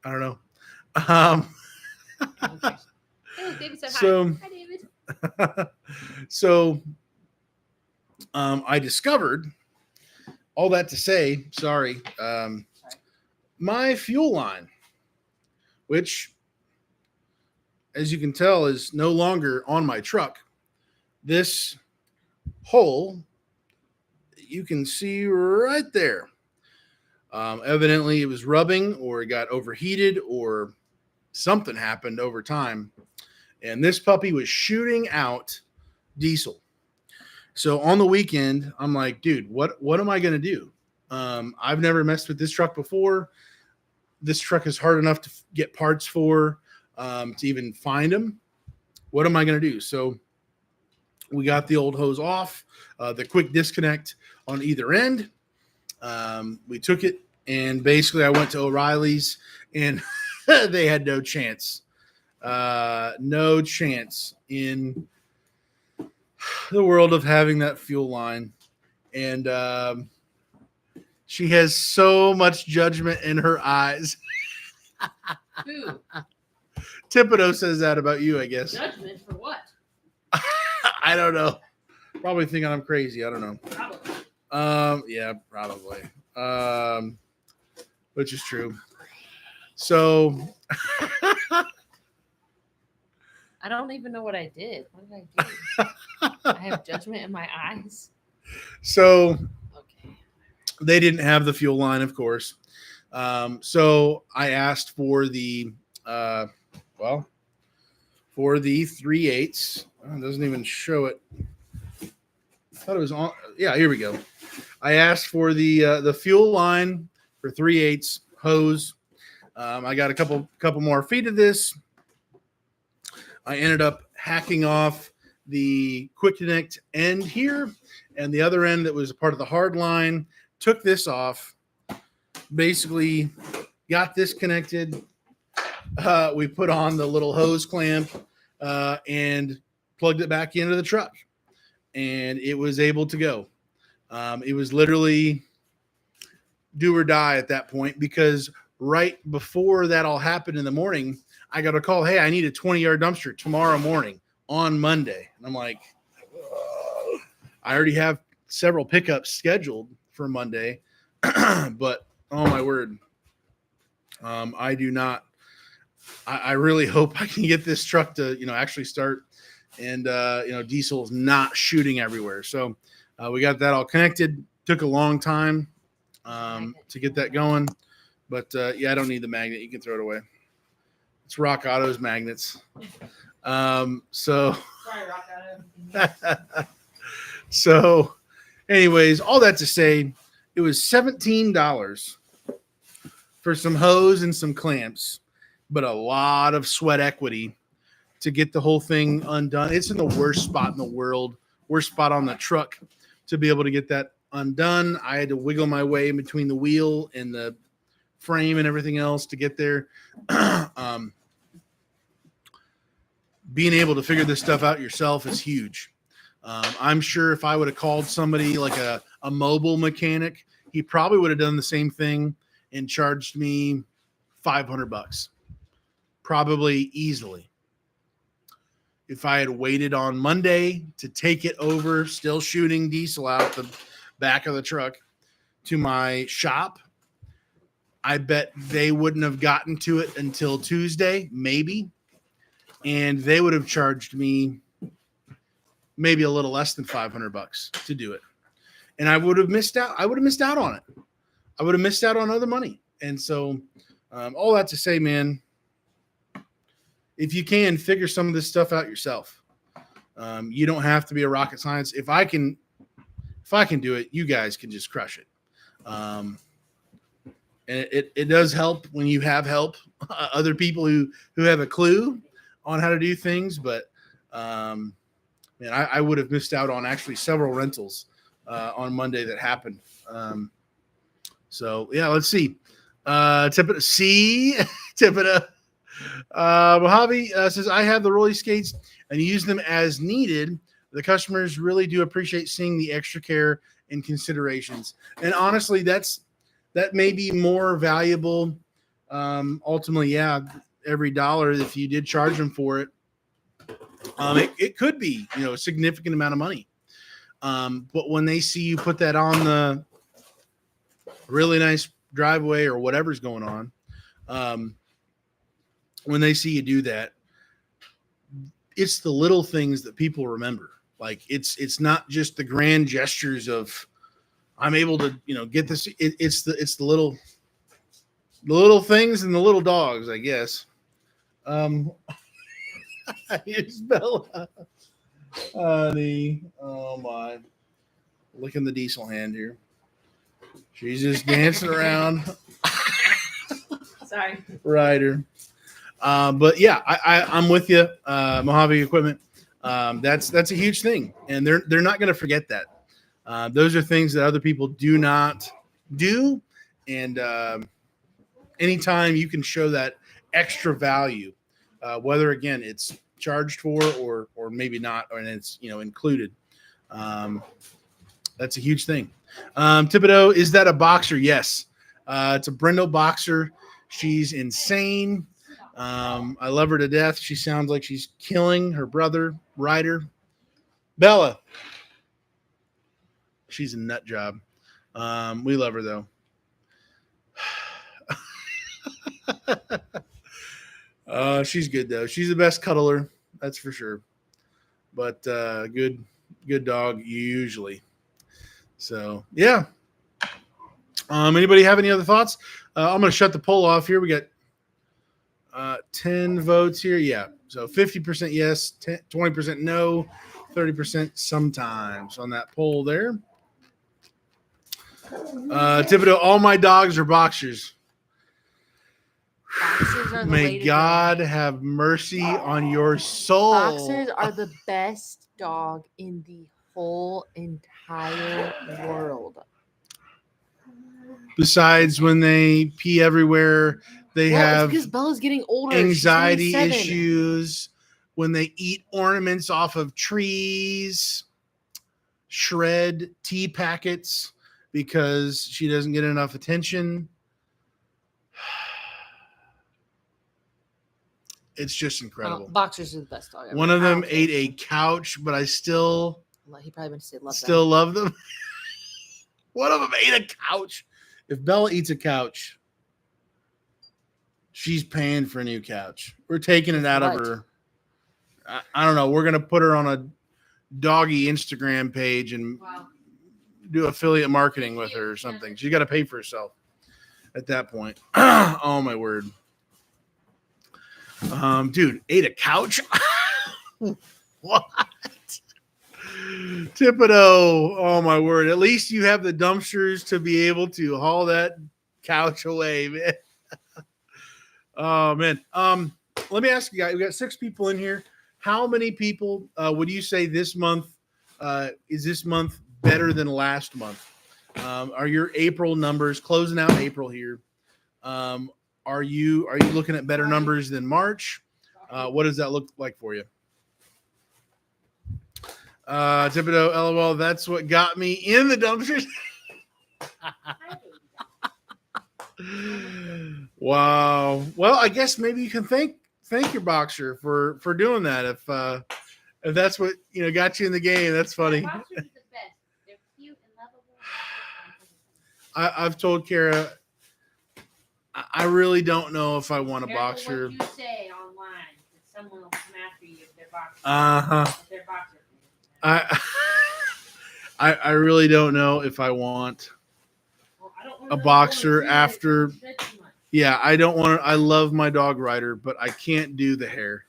I don't know. Hey, David said hi. Hi, David. So I discovered all that to say, sorry, my fuel line, which, as you can tell, is no longer on my truck. This hole you can see right there. Evidently, it was rubbing, or it got overheated, or something happened over time. And this puppy was shooting out diesel. So on the weekend, I'm like, dude, what am I going to do? I've never messed with this truck before. This truck is hard enough to get parts for, to even find them. What am I going to do? So we got the old hose off, the quick disconnect on either end. We took it, and basically I went to O'Reilly's, and they had no chance. No chance in the world of having that fuel line. And she has so much judgment in her eyes. Who? Thibodeau says that about you, I guess. Judgment for what? I don't know. Probably thinking I'm crazy. I don't know. Probably. Yeah, probably. Which is true. So I don't even know what I did. What did I do? I have judgment in my eyes. So Okay. they didn't have the fuel line, of course. So I asked for the for the 3/8. Oh, it doesn't even show it. I thought it was on. Yeah, here we go. I asked for the fuel line for 3/8 hose. I got a couple more feet of this. I ended up hacking off the quick connect end here, and the other end that was a part of the hard line. Took this off. Basically, got this connected. We put on the little hose clamp and plugged it back into the truck, and it was able to go. It was literally do or die at that point, because right before that all happened in the morning, I got a call. Hey, I need a 20-yard dumpster tomorrow morning on Monday. And I'm like, I already have several pickups scheduled for Monday, but oh my word. I do not. I really hope I can get this truck to, actually start, and, diesel is not shooting everywhere. So we got that all connected. Took a long time to get that going. But, yeah, I don't need the magnet. You can throw it away. It's Rock Auto's magnets. So, Sorry, Rock Auto. so anyways, all that to say, it was $17 for some hose and some clamps, but a lot of sweat equity to get the whole thing undone. It's in the worst spot in the world, worst spot on the truck to be able to get that undone. I had to wiggle my way in between the wheel and the frame and everything else to get there. Being able to figure this stuff out yourself is huge. I'm sure if I would have called somebody like a mobile mechanic, he probably would have done the same thing and charged me $500, probably easily. If I had waited on Monday to take it over, still shooting diesel out the back of the truck to my shop, I bet they wouldn't have gotten to it until Tuesday, maybe. And they would have charged me maybe a little less than $500 to do it. And I would have missed out. I would have missed out on it. I would have missed out on other money. And so all that to say, man, if you can, figure some of this stuff out yourself. You don't have to be a rocket science. If I can do it, you guys can just crush it. And it does help when you have help, other people who have a clue on how to do things. But man, I would have missed out on actually several rentals on Monday that happened. So yeah, let's see. Thibodeau. Mojave says, I have the roller skates and use them as needed. The customers really do appreciate seeing the extra care and considerations. And honestly, that may be more valuable. Ultimately, yeah, every dollar, if you did charge them for it, it could be, a significant amount of money. But when they see you put that on really nice driveway or whatever's going on, when they see you do that, it's the little things that people remember. Like it's not just the grand gestures of I'm able to, get this. It's the little things and the little dogs, I guess. Here's Bella. Honey. Oh my. Licking the diesel hand here. She's just dancing around. Sorry. Rider. But yeah, I'm with you. Mojave Equipment. That's a huge thing, and they're not going to forget that. Those are things that other people do not do, and anytime you can show that extra value, whether again it's charged for or maybe not, and it's included. That's a huge thing. Thibodeau, is that a boxer? Yes. It's a Brindle boxer. She's insane. I love her to death. She sounds like she's killing her brother, Ryder. Bella. She's a nut job. We love her, though. She's good, though. She's the best cuddler. That's for sure. But good dog, usually. So, yeah. Anybody have any other thoughts? I'm going to shut the poll off here. We got 10 votes here. Yeah. So 50% yes, 20% no, 30% sometimes on that poll there. Thibodeau, all my dogs are boxers. Boxers are the May way to God go. have mercy on your soul. Boxers are the best dog in the whole entire world. Besides, when they pee everywhere, they Well, have it's because Bella's getting older. anxiety She's only 7. issues. When they eat ornaments off of trees, shred tea packets because she doesn't get enough attention. It's just incredible. Boxers are the best dog ever. One of them I don't ate care. a couch, but I still He probably went to say love still love them. One of them ate a couch. If Bella eats a couch, she's paying for a new couch. We're taking it out of What? her. I don't know. We're going to put her on a doggy Instagram page and do affiliate marketing with her or something. She's got to pay for herself at that point. Oh, my word. Dude, ate a couch? What? Thibodeau, oh my word. At least you have the dumpsters to be able to haul that couch away, man. Oh man. Let me ask you guys, we got 6 people in here. How many people would you say this month is this month better than last month? Are your April numbers closing out April here? Are you looking at better numbers than March? What does that look like for you? Thibodeau, LOL, that's what got me in the dumpsters. Wow. Well, I guess maybe you can thank your boxer for doing that. If that's what got you in the game, that's funny. Boxers are the best. They're cute and lovable. I've told Kara, I really don't know if I want a Careful boxer. what you say online, because someone will come after you if they're boxers. If they're boxer fans. I really don't know if I want Well, I don't want a to boxer go after. too much. Yeah, I don't want to. I love my dog Ryder, but I can't do the hair,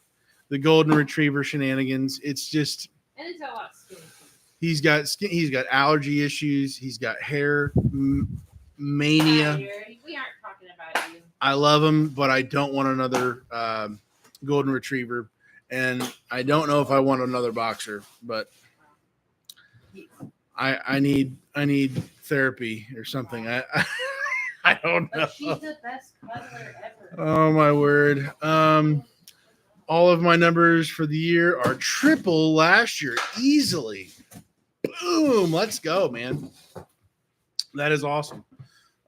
the golden retriever shenanigans. It's just And it's a lot of skin. he's got allergy issues. He's got hair mania. We aren't talking about you. I love him, but I don't want another golden retriever, and I don't know if I want another boxer. But I need therapy or something. I don't know. But she's the best cuddler ever. Oh my word. All of my numbers for the year are triple last year easily. Boom. Let's go, man. That is awesome.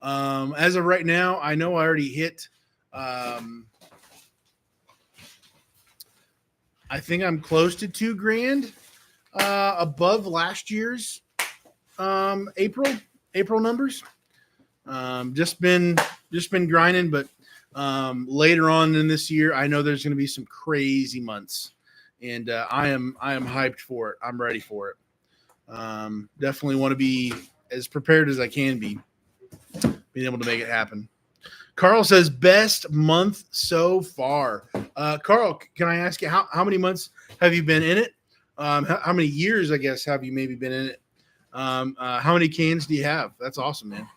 As of right now, I know I already hit I think I'm close to $2,000 above last year's April numbers. Just been grinding, but later on in this year, I know there's going to be some crazy months, and I am hyped for it. I'm ready for it. Definitely want to be as prepared as I can be, being able to make it happen. Carl says best month so far. Carl, can I ask you how many months have you been in it? How many years, I guess, have you maybe been in it? How many cans do you have? That's awesome, man.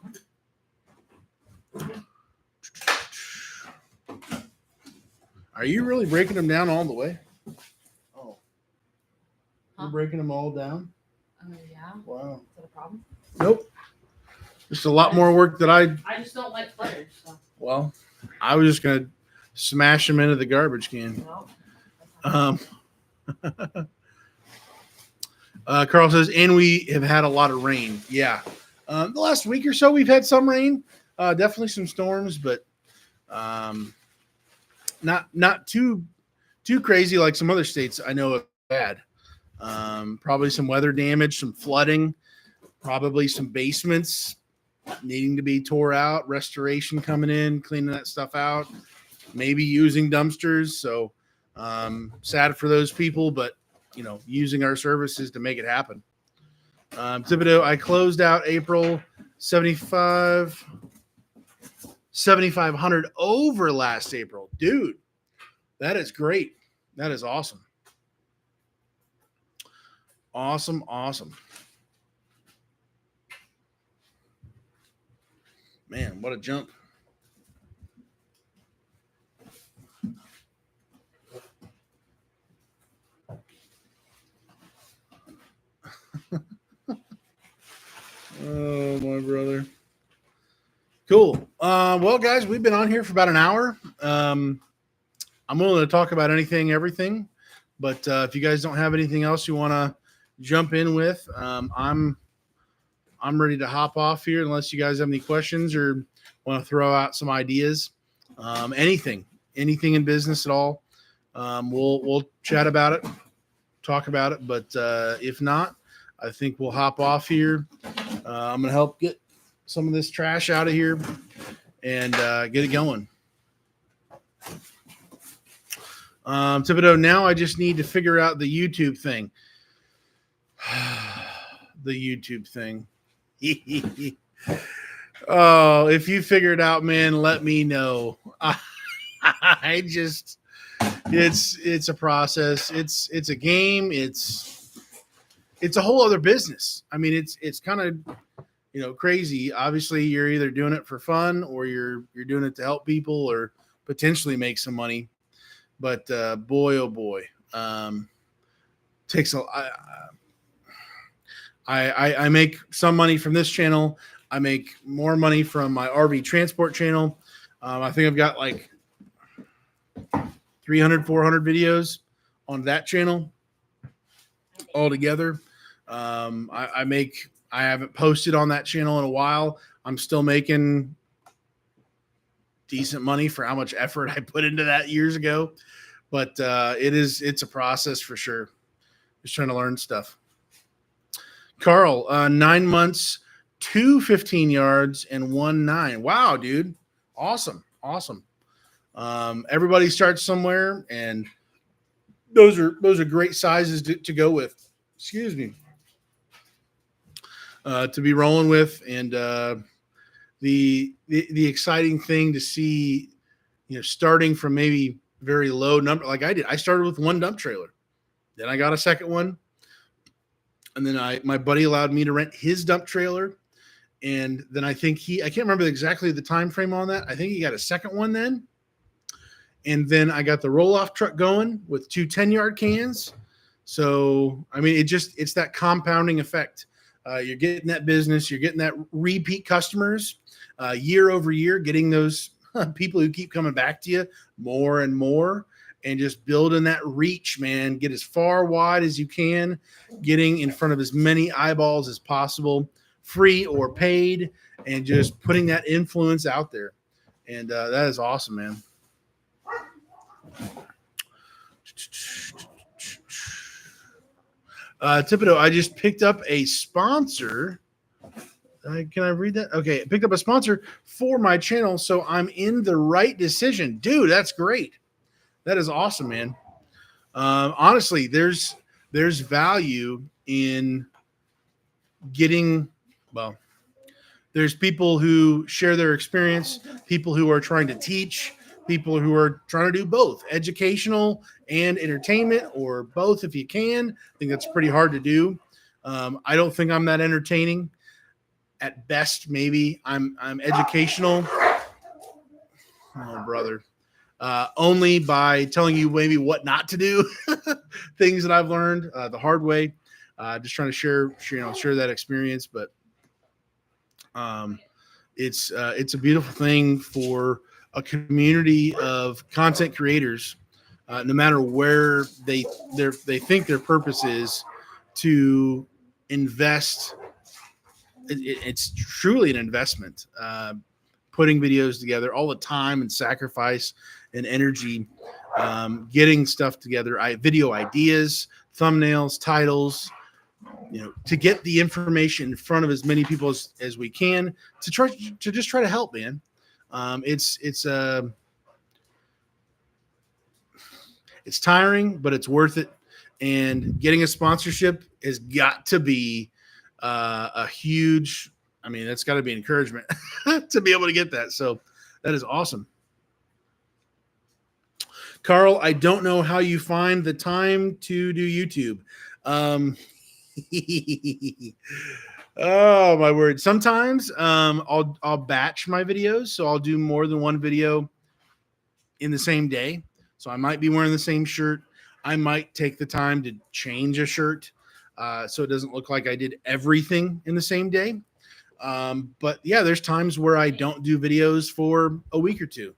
Are you really breaking them down all the way? Oh, you're breaking them all down? Yeah. Wow. Is that a problem? Nope. Just a lot more work that I just don't like footage. So. Well, I was just gonna smash them into the garbage can. No. Carl says, and we have had a lot of rain. Yeah, the last week or so we've had some rain. Definitely some storms, but not too crazy like some other states I know have had. Probably some weather damage, some flooding, probably some basements needing to be tore out, restoration coming in, cleaning that stuff out, maybe using dumpsters. So sad for those people, but using our services to make it happen. Thibodeau, I closed out April 7,500 over last April. Dude, that is great. That is awesome. Awesome. Man, what a jump. Oh, my brother. Cool. Well, guys, we've been on here for about an hour. I'm willing to talk about anything, everything. But if you guys don't have anything else you want to jump in with, I'm ready to hop off here unless you guys have any questions or want to throw out some ideas. Anything in business at all. We'll chat about it, talk about it. But if not, I think we'll hop off here. I'm going to help get some of this trash out of here and get it going. Thibodeau, now I just need to figure out the YouTube thing. The YouTube thing. Oh, if you figure it out, man, let me know. It's a process. It's a game. It's a whole other business. I mean, it's kind of, crazy. Obviously you're either doing it for fun or you're doing it to help people or potentially make some money. But boy, oh boy, takes a. I make some money from this channel. I make more money from my RV transport channel. I think I've got like 300, 400 videos on that channel altogether. I haven't posted on that channel in a while. I'm still making decent money for how much effort I put into that years ago. But it's a process for sure. Just trying to learn stuff. Carl, 9 months, 2 15 yards, and 1 9. Wow, dude. Awesome. Everybody starts somewhere, and those are great sizes to go with. Excuse me. To be rolling with, and the exciting thing to see, starting from maybe very low number like I did. I started with one dump trailer, then I got a second one, and then my buddy allowed me to rent his dump trailer, and then I think I can't remember exactly the time frame on that. I think he got a second one then, and then I got the roll-off truck going with 2 10-yard cans. So I mean, it's that compounding effect. You're getting that business, you're getting that repeat customers year over year, getting those people who keep coming back to you more and more, and just building that reach, man. Get as far wide as you can, getting in front of as many eyeballs as possible, free or paid, and just putting that influence out there. And that is awesome, man. Thibodeau, I just picked up a sponsor Can I read that? Okay, picked up a sponsor for my channel, so I'm in the right decision, dude. That's great. That is awesome, man. Honestly, there's value in getting well. There's people who share their experience, people who are trying to teach, people who are trying to do both educational and entertainment, or both if you can. I think that's pretty hard to do. I don't think I'm that entertaining. At best, maybe I'm educational. Oh, brother. Only by telling you maybe what not to do, things that I've learned the hard way. Just trying to share that experience, but it's a beautiful thing for a community of content creators, no matter where they think their purpose is, to invest. It's truly an investment. Putting videos together, all the time and sacrifice and energy, getting stuff together, video ideas, thumbnails, titles, to get the information in front of as many people as we can, to just try to help, man. It's tiring, but it's worth it. And getting a sponsorship has got to be a huge, I mean, that's got to be an encouragement to be able to get that. So that is awesome. Carl, I don't know how you find the time to do YouTube. Oh my word. Sometimes I'll batch my videos. So I'll do more than one video in the same day. So I might be wearing the same shirt. I might take the time to change a shirt so it doesn't look like I did everything in the same day. But yeah, there's times where I don't do videos for a week or two.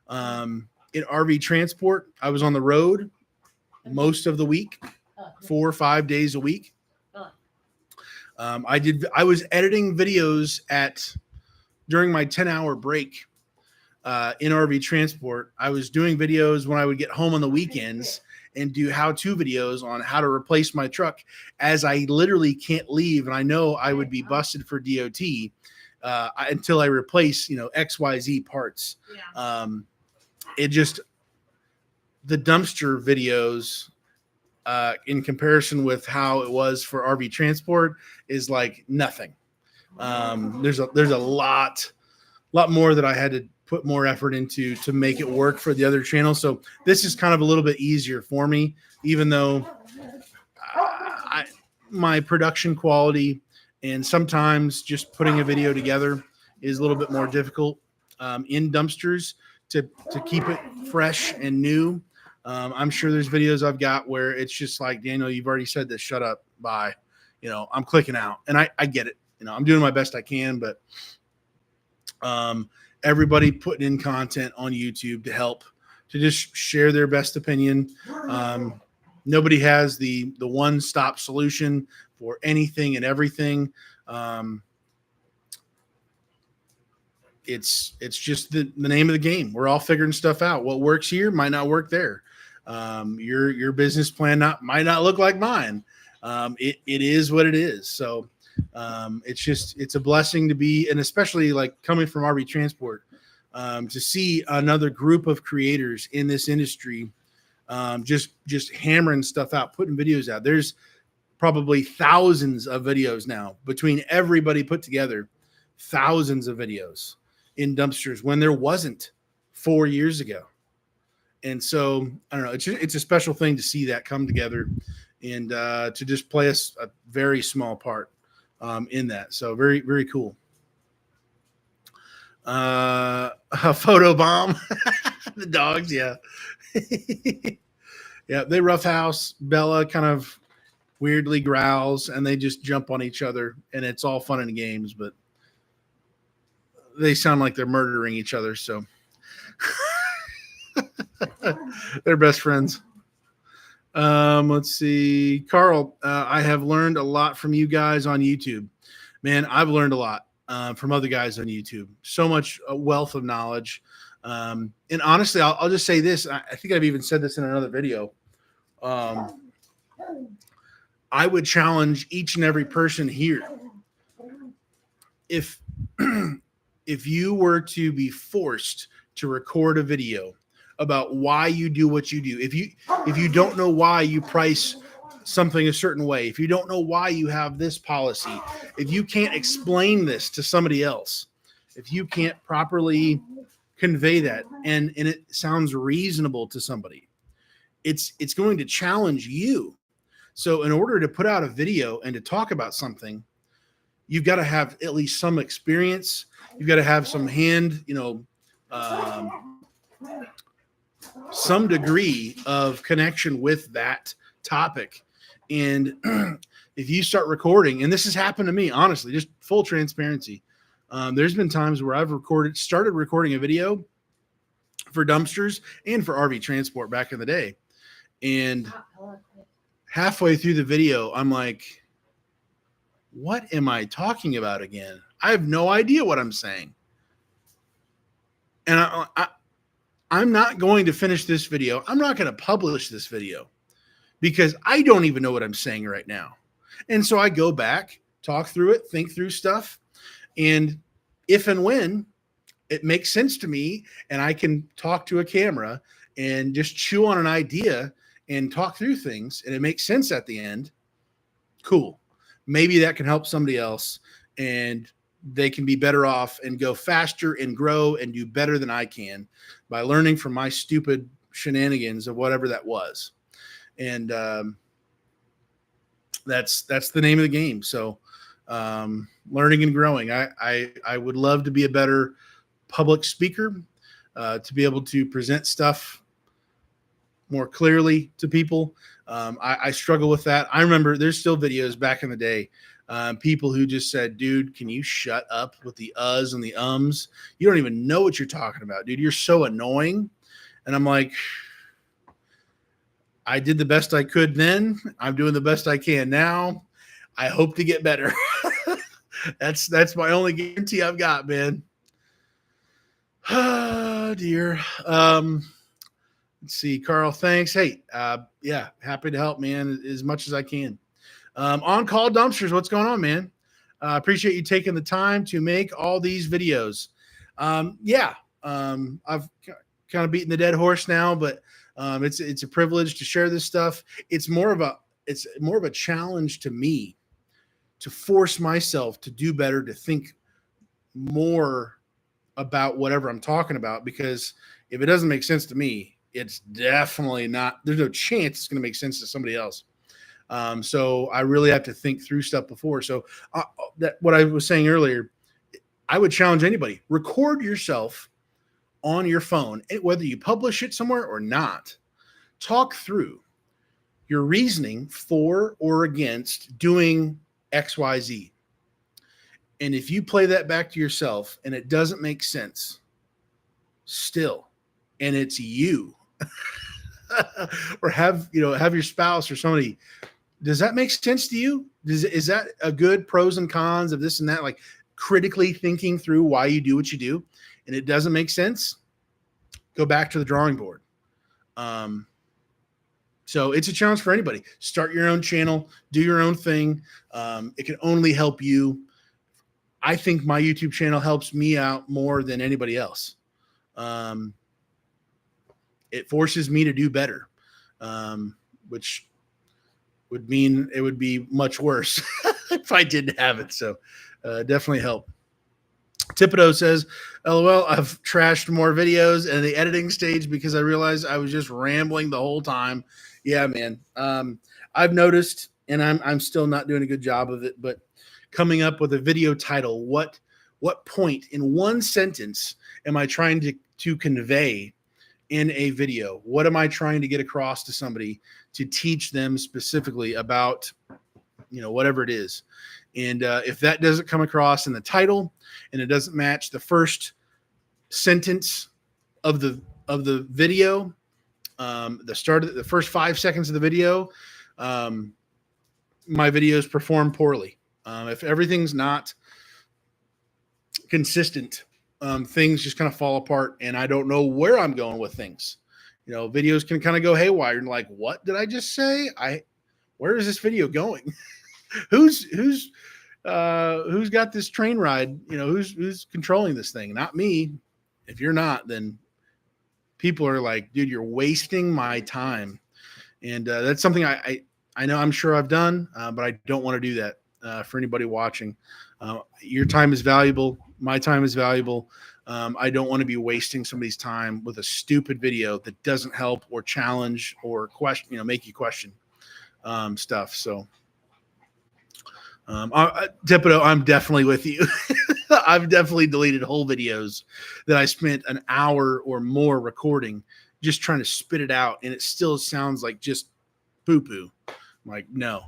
In RV transport, I was on the road most of the week, 4 or 5 days a week. I was editing videos during my 10-hour break in RV transport. I was doing videos when I would get home on the weekends and do how-to videos on how to replace my truck, as I literally can't leave. And I know I would be busted for DOT until I replace, XYZ parts. Yeah. The dumpster videos, in comparison with how it was for RV transport, is like nothing. There's a lot more that I had to put more effort into to make it work for the other channel. So this is kind of a little bit easier for me, even though my production quality and sometimes just putting a video together is a little bit more difficult in dumpsters to keep it fresh and new. I'm sure there's videos I've got where it's just like, Daniel, you've already said this, shut up, bye. I'm clicking out, and I get it. I'm doing my best I can, but everybody putting in content on YouTube to help, to just share their best opinion. Nobody has the one-stop solution for anything and everything. It's just the name of the game. We're all figuring stuff out. What works here might not work there. Your business plan might not look like mine. It is what it is. So it's a blessing to be, and especially like coming from RV transport, to see another group of creators in this industry, just hammering stuff out, putting videos out. There's probably thousands of videos now between everybody put together, thousands of videos in dumpsters when there wasn't 4 years ago. And so I don't know, it's a special thing to see that come together and to just play a very small part in that. So very, very cool. A photo bomb. The dogs, yeah. Yeah, they roughhouse. Bella kind of weirdly growls and they just jump on each other, and it's all fun and games, but they sound like they're murdering each other, so they're best friends. Let's see. Carl, I have learned a lot from you guys on YouTube. Man, I've learned a lot from other guys on YouTube. So much wealth of knowledge. And honestly, I'll just say this. I think I've even said this in another video. I would challenge each and every person here if if you were to be forced to record a video about why you do what you do, if you don't know why you price something a certain way, if you don't know why you have this policy, if you can't explain this to somebody else, if you can't properly convey that and it sounds reasonable to somebody, it's going to challenge you. So in order to put out a video and to talk about something, you've got to have at least some experience. You've got to have some some degree of connection with that topic. And if you start recording, and this has happened to me, honestly, just full transparency. There's been times where I've started recording a video for dumpsters and for RV transport back in the day. And halfway through the video, I'm like, what am I talking about again? I have no idea what I'm saying. And I'm not going to finish this video. I'm not going to publish this video because I don't even know what I'm saying right now. And so I go back, talk through it, think through stuff. And if and when it makes sense to me and I can talk to a camera and just chew on an idea and talk through things and it makes sense at the end, cool. Maybe that can help somebody else and they can be better off and go faster and grow and do better than I can by learning from my stupid shenanigans of whatever that was. And that's the name of the game. So learning and growing. I would love to be a better public speaker, to be able to present stuff more clearly to people. I struggle with that. I remember there's still videos back in the day, people who just said, dude, can you shut up with the uhs and the ums? You don't even know what you're talking about, dude. You're so annoying. And I'm like, I did the best I could then. I'm doing the best I can now. I hope to get better. That's my only guarantee I've got, man. Oh, dear. Let's see, Carl, thanks. Hey, yeah, happy to help, man, as much as I can. On Call Dumpsters, what's going on, man? Appreciate you taking the time to make all these videos. I've kind of beaten the dead horse now, but it's a privilege to share this stuff. It's more of a challenge to me to force myself to do better, to think more about whatever I'm talking about, because if it doesn't make sense to me, it's definitely not, there's no chance it's going to make sense to somebody else. So I really have to think through stuff before. So that what I was saying earlier, I would challenge anybody, record yourself on your phone, whether you publish it somewhere or not. Talk through your reasoning for or against doing XYZ. And if you play that back to yourself and it doesn't make sense still, and it's you, or have your spouse or somebody, does that make sense to you? Is that a good pros and cons of this and that? Like critically thinking through why you do what you do, and it doesn't make sense, go back to the drawing board. So it's a challenge for anybody. Start your own channel, do your own thing. It can only help you. I think my YouTube channel helps me out more than anybody else. It forces me to do better, which would mean it would be much worse if I didn't have it. So definitely help. Tipido says, LOL, I've trashed more videos in the editing stage because I realized I was just rambling the whole time. Yeah, man. I've noticed, and I'm still not doing a good job of it, but coming up with a video title, what point in one sentence am I trying to convey in a video? What am I trying to get across to somebody to teach them specifically about, whatever it is? And if that doesn't come across in the title and it doesn't match the first sentence of the video, the first 5 seconds of the video, my videos perform poorly. If everything's not consistent, things just kind of fall apart, and I don't know where I'm going with things. Videos can kind of go haywire and like, what did I just say? Where is this video going? Who's who's got this train ride? Who's controlling this thing? Not me. If you're not, then people are like, dude, you're wasting my time. And that's something I know I'm sure I've done, but I don't want to do that for anybody watching. Your time is valuable. My time is valuable. I don't want to be wasting somebody's time with a stupid video that doesn't help or challenge or question, make you question stuff. So, Tipido, I'm definitely with you. I've definitely deleted whole videos that I spent an hour or more recording, just trying to spit it out, and it still sounds like just poo-poo. Like, no,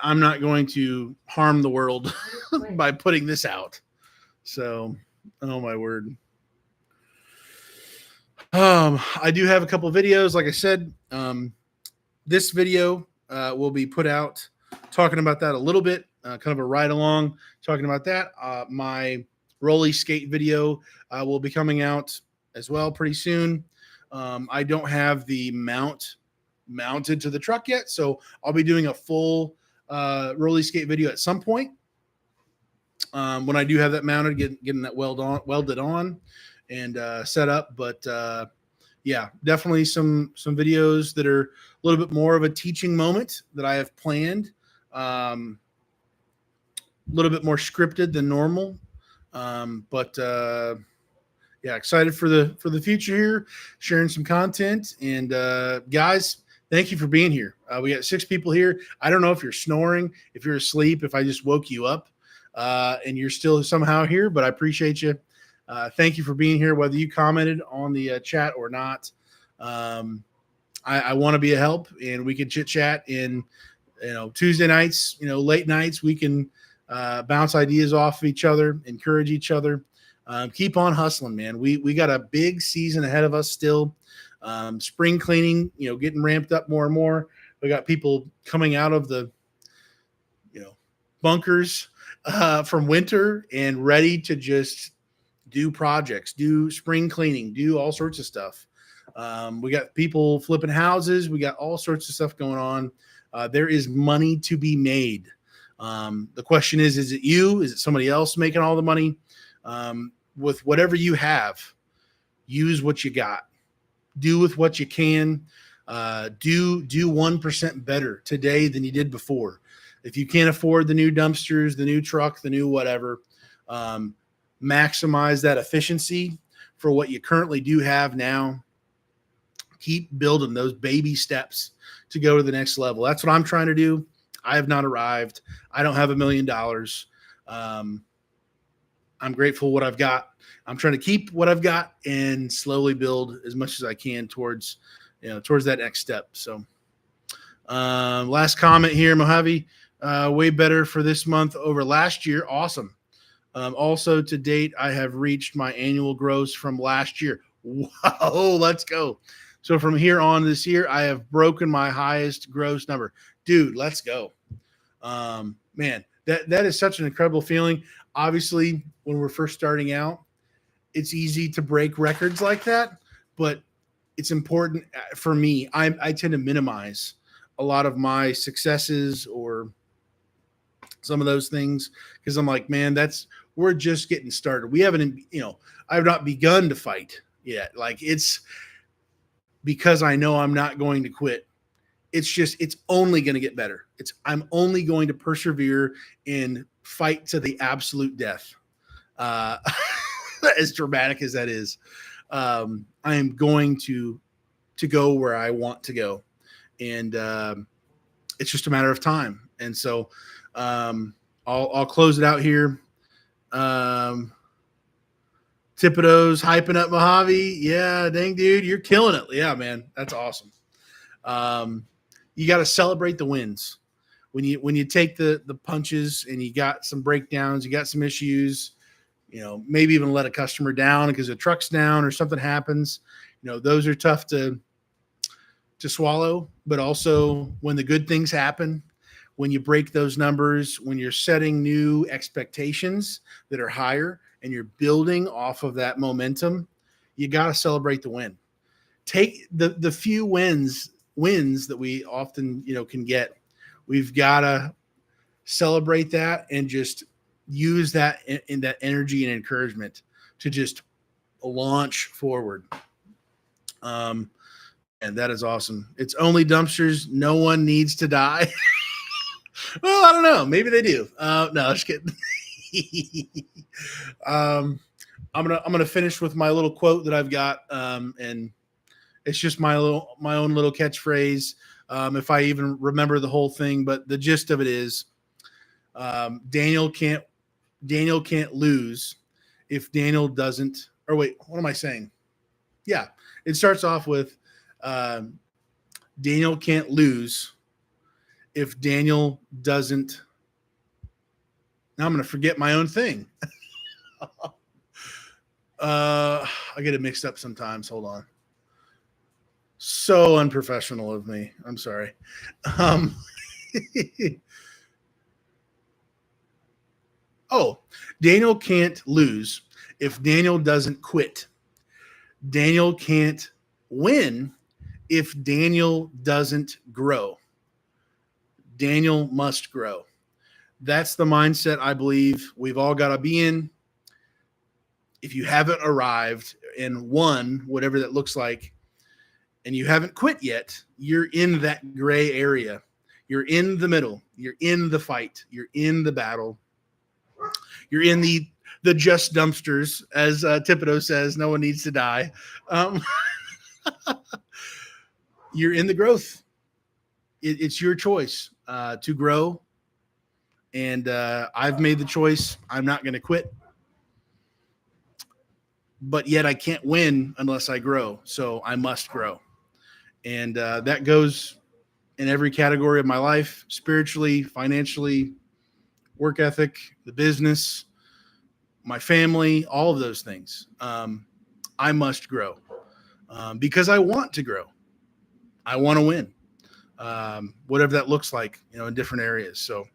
I'm not going to harm the world by putting this out. So, oh my word. I do have a couple of videos. Like I said, this video will be put out talking about that a little bit, kind of a ride along talking about that. My rolly skate video will be coming out as well pretty soon. I don't have the mounted to the truck yet, so I'll be doing a full rolly skate video at some point. When I do have that mounted, getting that welded on and set up. But yeah, definitely some videos that are a little bit more of a teaching moment that I have planned. A little bit more scripted than normal. But yeah, excited for the future here, sharing some content. And guys, thank you for being here. We got 6 people here. I don't know if you're snoring, if you're asleep, if I just woke you up and you're still somehow here, but I appreciate you. Thank you for being here, whether you commented on the chat or not. I want to be a help, and we can chit chat in, Tuesday nights, late nights. We can bounce ideas off of each other, encourage each other. Keep on hustling, man. We got a big season ahead of us still. Spring cleaning, getting ramped up more and more. We got people coming out of the, bunkers from winter and ready to just do projects, do spring cleaning, do all sorts of stuff. We got people flipping houses. We got all sorts of stuff going on. There is money to be made. The question is it you? Is it somebody else making all the money? With whatever you have, use what you got. Do with what you can. Do 1% better today than you did before. If you can't afford the new dumpsters, the new truck, the new whatever, maximize that efficiency for what you currently do have now. Keep building those baby steps to go to the next level. That's what I'm trying to do. I have not arrived. I don't have $1 million. I'm grateful what I've got. I'm trying to keep what I've got and slowly build as much as I can towards that next step. So last comment here, Mojave, way better for this month over last year. Awesome. Also to date, I have reached my annual gross from last year. Whoa, let's go. So from here on this year, I have broken my highest gross number. Dude, let's go. Man, that is such an incredible feeling. Obviously, when we're first starting out, it's easy to break records like that, but it's important for me. I tend to minimize a lot of my successes or some of those things because I'm like, man, we're just getting started. We haven't, I've not begun to fight yet. Like, it's because I know I'm not going to quit. It's only going to get better. I'm only going to persevere and fight to the absolute death. As dramatic as that is, I am going to go where I want to go. And it's just a matter of time. And so I'll close it out here. Thibodeau's hyping up Mojave. Yeah, dang, dude, you're killing it. Yeah, man, that's awesome. You got to celebrate the wins. When you take the punches and you got some breakdowns, you got some issues, maybe even let a customer down because the truck's down or something happens. Those are tough to swallow. But also when the good things happen, when you break those numbers, when you're setting new expectations that are higher and you're building off of that momentum, you got to celebrate the win. Take the few wins that we often, can get. We've got to celebrate that and just use that in that energy and encouragement to just launch forward. And that is awesome. It's only dumpsters. No one needs to die. Well, I don't know. Maybe they do. No, just kidding. I'm gonna finish with my little quote that I've got, and it's just my own little catchphrase. If I even remember the whole thing, but the gist of it is, Daniel can't lose if Daniel doesn't. Or wait, what am I saying? Yeah, it starts off with Daniel can't lose if Daniel doesn't. Now I'm going to forget my own thing. I get it mixed up sometimes. Hold on. So unprofessional of me. I'm sorry. Oh, Daniel can't lose if Daniel doesn't quit. Daniel can't win if Daniel doesn't grow. Daniel must grow. That's the mindset I believe we've all got to be in. If you haven't arrived and won, whatever that looks like, and you haven't quit yet, you're in that gray area. You're in the middle. You're in the fight. You're in the battle. You're in the just dumpsters, as Thibodeau says. No one needs to die. You're in the growth. It's your choice to grow. And I've made the choice. I'm not going to quit. But yet I can't win unless I grow. So I must grow. And that goes in every category of my life, spiritually, financially, work ethic, the business, my family, all of those things. I must grow because I want to grow. I want to win, whatever that looks like, in different areas. So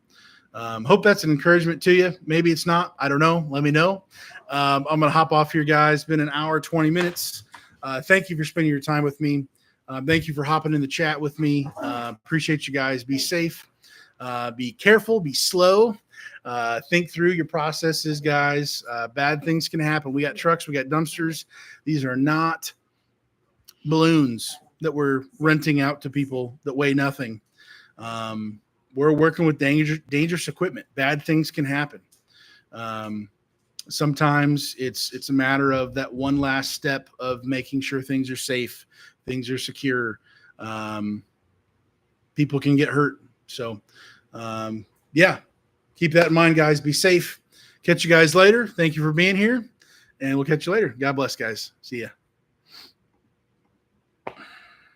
hope that's an encouragement to you. Maybe it's not. I don't know. Let me know. I'm going to hop off here, guys. It's been an hour, 20 minutes. Thank you for spending your time with me. Thank you for hopping in the chat with me. Appreciate you guys. Be safe. Be careful. Be slow. Think through your processes, guys. Bad things can happen. We got trucks. We got dumpsters. These are not balloons that we're renting out to people that weigh nothing. We're working with dangerous equipment. Bad things can happen. Sometimes it's a matter of that one last step of making sure things are safe, things are secure. People can get hurt. So, keep that in mind, guys. Be safe. Catch you guys later. Thank you for being here, and we'll catch you later. God bless, guys. See ya.